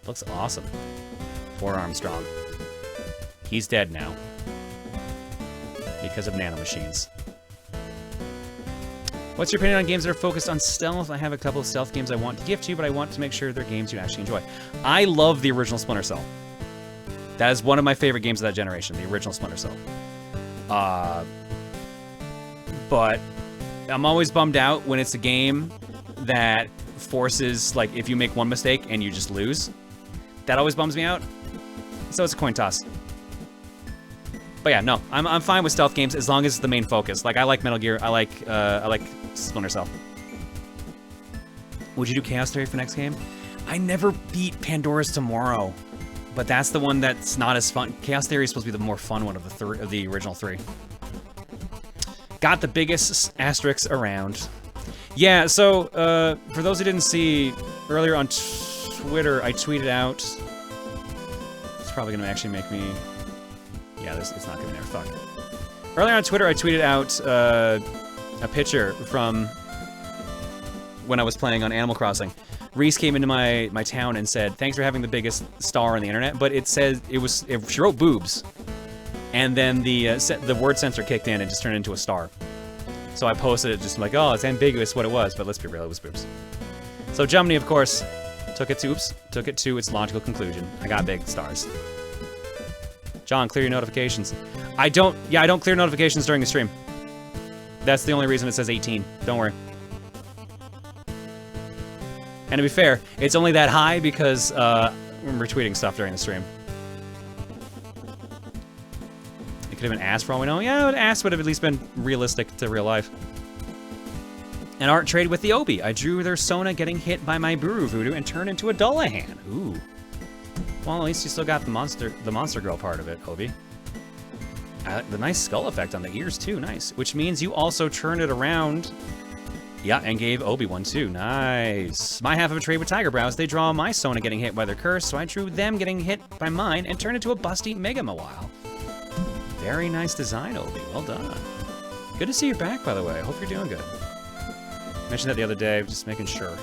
Looks awesome. Poor Armstrong. He's dead now. Because of nanomachines. What's your opinion on games that are focused on stealth? I have a couple of stealth games I want to gift you, but I want to make sure they're games you actually enjoy. I love the original Splinter Cell. That is one of my favorite games of that generation, the original Splinter Cell. But I'm always bummed out when it's a game that forces, like, if you make one mistake and you just lose. That always bums me out. So it's a coin toss. But yeah, no, I'm fine with stealth games as long as it's the main focus. Like, I like Metal Gear, I like Splinter Cell. Would you do Chaos Theory for next game? I never beat Pandora's Tomorrow, but that's the one that's not as fun. Chaos Theory is supposed to be the more fun one of the original 3. Got the biggest asterisks around. Yeah, so for those who didn't see, earlier on Twitter, I tweeted out. It's probably gonna actually make me. Yeah, it's not gonna be there. Fuck. Earlier on Twitter, I tweeted out a picture from when I was playing on Animal Crossing. Reese came into my town and said, "Thanks for having the biggest star on the internet." But it says she wrote boobs, and then the word censor kicked in and just turned it into a star. So I posted it just like, "Oh, it's ambiguous what it was," but let's be real, it was boobs. So Jumney, of course, took it to its logical conclusion. I got big stars. John, clear your notifications. I don't clear notifications during the stream. That's the only reason it says 18. Don't worry. And to be fair, it's only that high because I'm retweeting stuff during the stream. It could have been ass for all we know. Yeah, ass would have at least been realistic to real life. An art trade with the Obi. I drew their Sona getting hit by my Buru Voodoo and turned into a Dullahan. Ooh. Well, at least you still got the monster girl part of it, Obi. The nice skull effect on the ears too, nice. Which means you also turned it around. Yeah, and gave Obi one too, nice. My half of a trade with Tiger Brows, they draw my Sona getting hit by their curse, so I drew them getting hit by mine and turned into a busty Mega Mawile. Very nice design, Obi, well done. Good to see you back, by the way, I hope you're doing good. Mentioned that the other day, just making sure.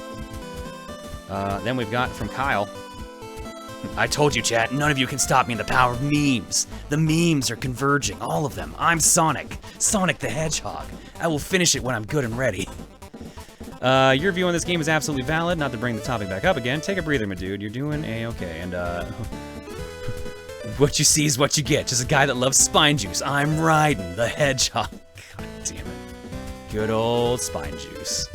Then we've got from Kyle. I told you, chat, none of you can stop me in the power of memes. The memes are converging, all of them. I'm Sonic. Sonic the Hedgehog. I will finish it when I'm good and ready. Your view on this game is absolutely valid. Not to bring the topic back up again. Take a breather, my dude. You're doing A-okay. And, what you see is what you get. Just a guy that loves spine juice. I'm Raiden the Hedgehog. God damn it. Good old spine juice.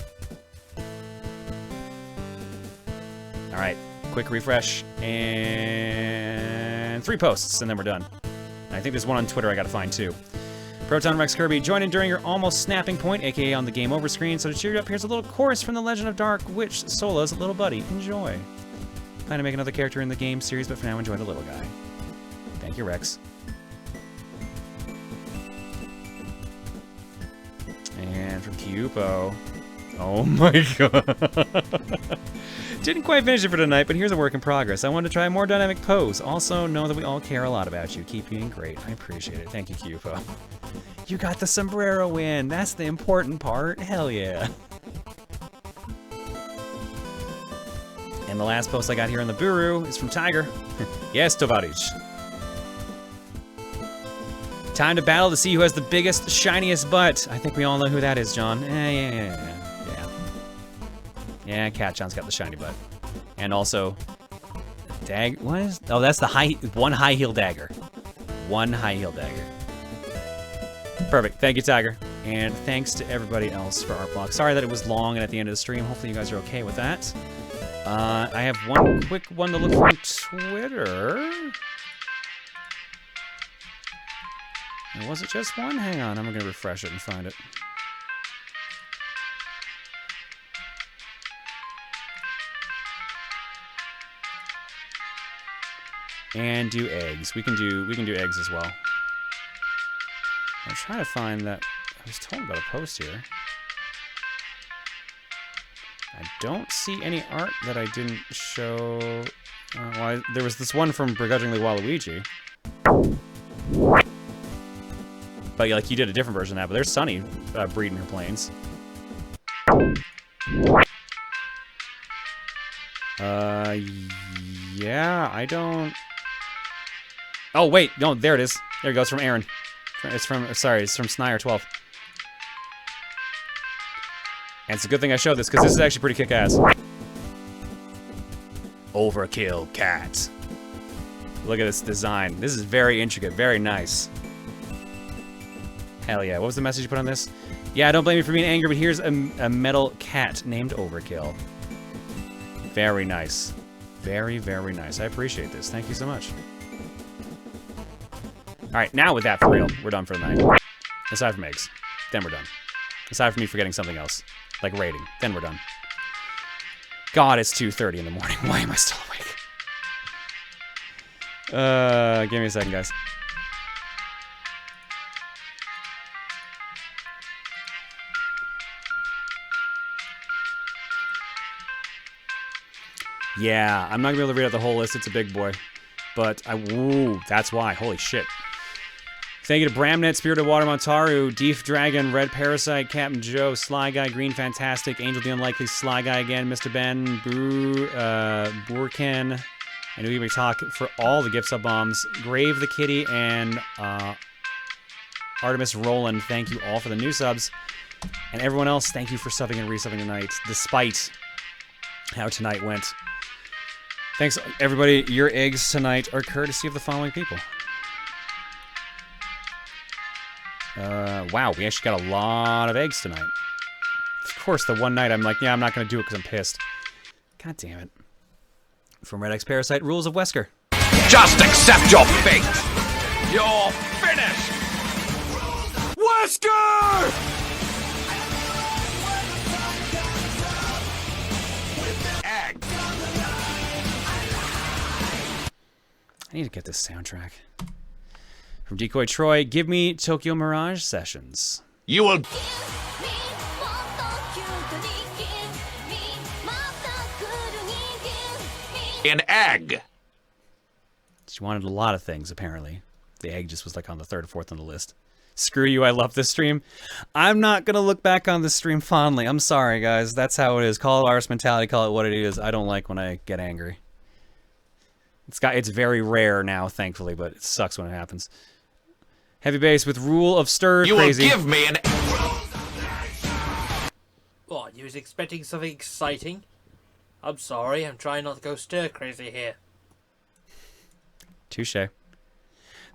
Alright. Quick refresh, and 3 posts, and then we're done. I think there's one on Twitter I gotta find too. Proton Rex Kirby, join in during your almost snapping point, aka on the game over screen. So to cheer you up, here's a little chorus from the Legend of Dark Witch Sola's little buddy. Enjoy. Plan to make another character in the game series, but for now, enjoy the little guy. Thank you, Rex. And from Kyupo. Oh my god. Didn't quite finish it for tonight, but here's a work in progress. I want to try a more dynamic pose. Also, know that we all care a lot about you. Keep being great. I appreciate it. Thank you, Kyupo. You got the sombrero win. That's the important part. Hell yeah. And the last post I got here on the Buru is from Tiger. Yes, Tovarich. Time to battle to see who has the biggest, shiniest butt. I think we all know who that is, John. Yeah, Cat John's got the shiny butt. And also, what is? Oh, that's the one high heel dagger. One high heel dagger. Perfect. Thank you, Tiger. And thanks to everybody else for art block. Sorry that it was long and at the end of the stream. Hopefully you guys are okay with that. I have one quick one to look from Twitter. Or was it just one? Hang on, I'm gonna refresh it and find it. And do eggs. We can do eggs as well. I'm trying to find that. I was told about a post here. I don't see any art that I didn't show. Well, there was this one from Begrudgingly Waluigi. But like you did a different version of that. But there's Sunny breeding her planes. Yeah, I don't. Oh wait, no, there it is. There it goes from Aaron. It's from Snyer12. And it's a good thing I showed this, because this is actually pretty kick-ass. Overkill cat. Look at this design. This is very intricate, very nice. Hell yeah. What was the message you put on this? Yeah, don't blame me for being angry, but here's a metal cat named Overkill. Very nice. Very, very nice. I appreciate this. Thank you so much. Alright, now with that, for real, we're done for the night. Aside from eggs. Then we're done. Aside from me forgetting something else. Like raiding. Then we're done. God, it's 2:30 in the morning. Why am I still awake? Give me a second, guys. Yeah, I'm not gonna be able to read out the whole list. It's a big boy. But ooh, that's why. Holy shit. Thank you to Bramnet, Spirited Water Montaru, Deef Dragon, Red Parasite, Captain Joe, Sly Guy, Green Fantastic, Angel the Unlikely, Sly Guy again, Mr. Ben, Burken, and we talk for all the gift sub bombs, Grave the Kitty, and Artemis Roland. Thank you all for the new subs, and everyone else. Thank you for subbing and resubbing tonight, despite how tonight went. Thanks, everybody. Your eggs tonight are courtesy of the following people. Wow, we actually got a lot of eggs tonight. Of course, the one night I'm like, yeah, I'm not going to do it because I'm pissed. God damn it. From Red X Parasite, Rules of Wesker. Just accept your fate! You're finished! Wesker! I need to get this soundtrack. From Decoy Troy, give me Tokyo Mirage Sessions. You will... An egg. She wanted a lot of things, apparently. The egg just was like on the third or fourth on the list. Screw you, I love this stream. I'm not going to look back on this stream fondly. I'm sorry, guys. That's how it is. Call it arse mentality, call it what it is. I don't like when I get angry. It's very rare now, thankfully, but it sucks when it happens. Heavy bass with Rule of Stir. You crazy. will give me an... What, you was expecting something exciting? I'm sorry, I'm trying not to go stir crazy here. Touche.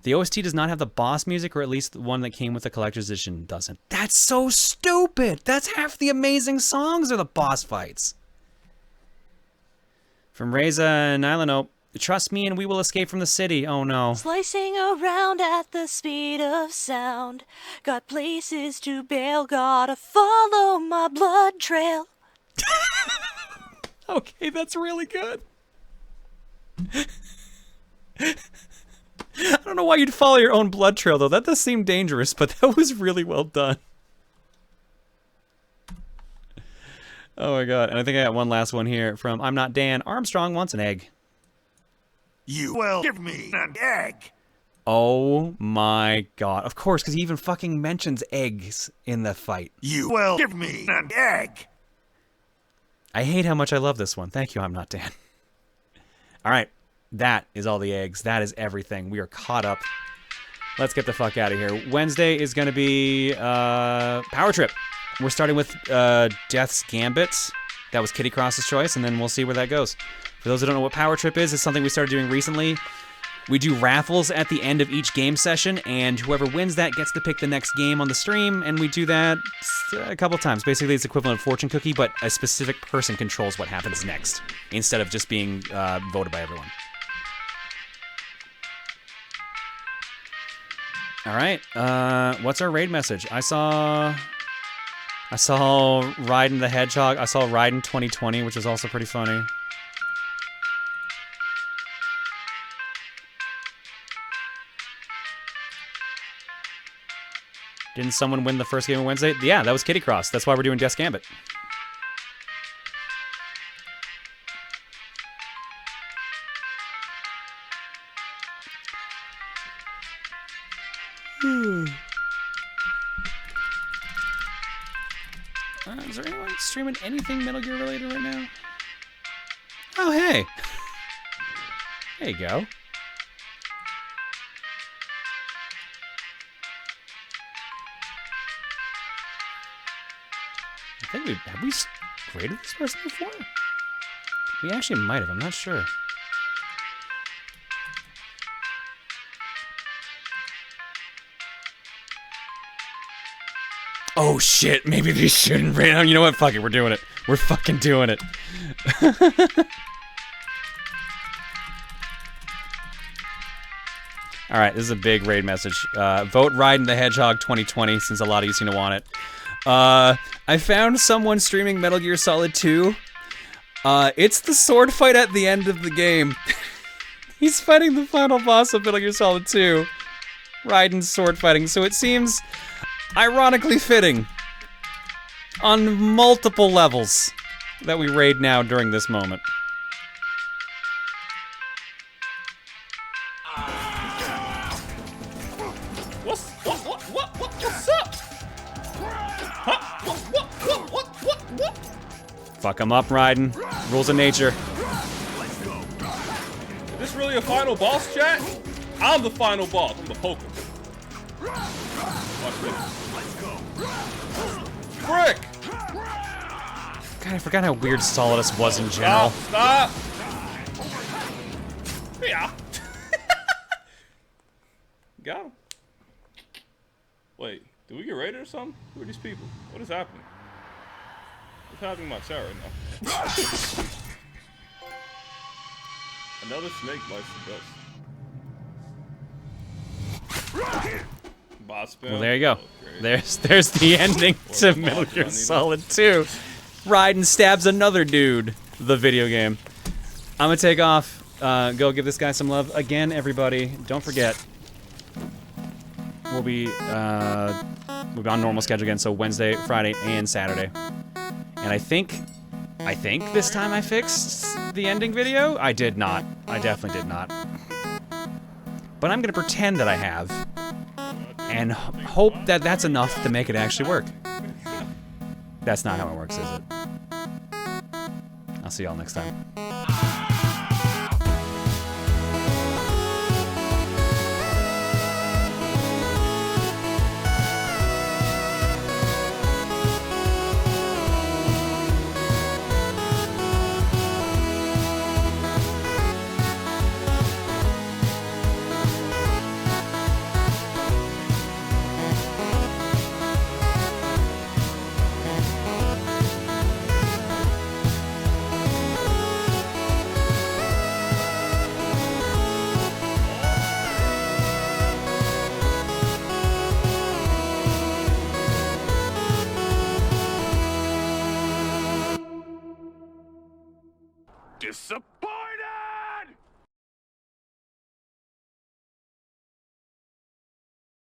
The OST does not have the boss music, or at least the one that came with the collector's edition doesn't. That's so stupid! That's half the amazing songs are the boss fights. From Reza and Nylano, trust me and we will escape from the city. Oh no. Slicing around at the speed of sound. Got places to bail, gotta follow my blood trail. Okay, that's really good. I don't know why you'd follow your own blood trail, though. That does seem dangerous, but that was really well done. Oh my god. And I think I got one last one here from I'm Not Dan. Armstrong wants an egg. You will give me an egg. Oh my god. Of course, because he even fucking mentions eggs in the fight. You will give me an egg. I hate how much I love this one. Thank you, I'm Not Dan. Alright. That is all the eggs. That is everything. We are caught up. Let's get the fuck out of here. Wednesday is going to be Power Trip. We're starting with Death's Gambit. That was Kitty Cross's choice, and then we'll see where that goes. For those who don't know what Power Trip is, it's something we started doing recently. We do raffles at the end of each game session, and whoever wins that gets to pick the next game on the stream, and we do that a couple times. Basically, it's equivalent of fortune cookie, but a specific person controls what happens next, instead of just being voted by everyone. All right, what's our raid message? I saw Raiden the Hedgehog. I saw Raiden 2020, which is also pretty funny. Didn't someone win the first game on Wednesday? Yeah, that was Kitty Cross. That's why we're doing Death's Gambit. Is there anyone streaming anything Metal Gear related right now? Oh, hey. There you go. I think have we rated this person before? We actually might have, I'm not sure. Oh shit, maybe they shouldn't rate them. You know what, fuck it, we're doing it. We're fucking doing it. Alright, this is a big raid message. Vote Raiden the Hedgehog 2020, since a lot of you seem to want it. I found someone streaming Metal Gear Solid 2. It's the sword fight at the end of the game. He's fighting the final boss of Metal Gear Solid 2. Raiden's sword fighting, so it seems ironically fitting on multiple levels that we raid now during this moment. What's up? Fuck him up, Raiden. Rules of nature. Is this really a final boss, chat? I'm the final boss. I'm the poker. Watch this. Frick! God, I forgot how weird Solidus was in general. Stop! Yeah. Got him. Wait, did we get raided or something? Who are these people? What is happening? What's happening to my chat right now? Another snake bites the dust. Boss spell. Well, there you go. There's the ending to Metal Gear Solid 2. Raiden stabs another dude. The video game. I'm gonna take off. Go give this guy some love again, everybody. Don't forget. We'll be on normal schedule again. So Wednesday, Friday, and Saturday. And I think this time I fixed the ending video. I did not. I definitely did not. But I'm gonna pretend that I have. And hope that that's enough to make it actually work. That's not how it works, is it? I'll see y'all next time. Disappointed!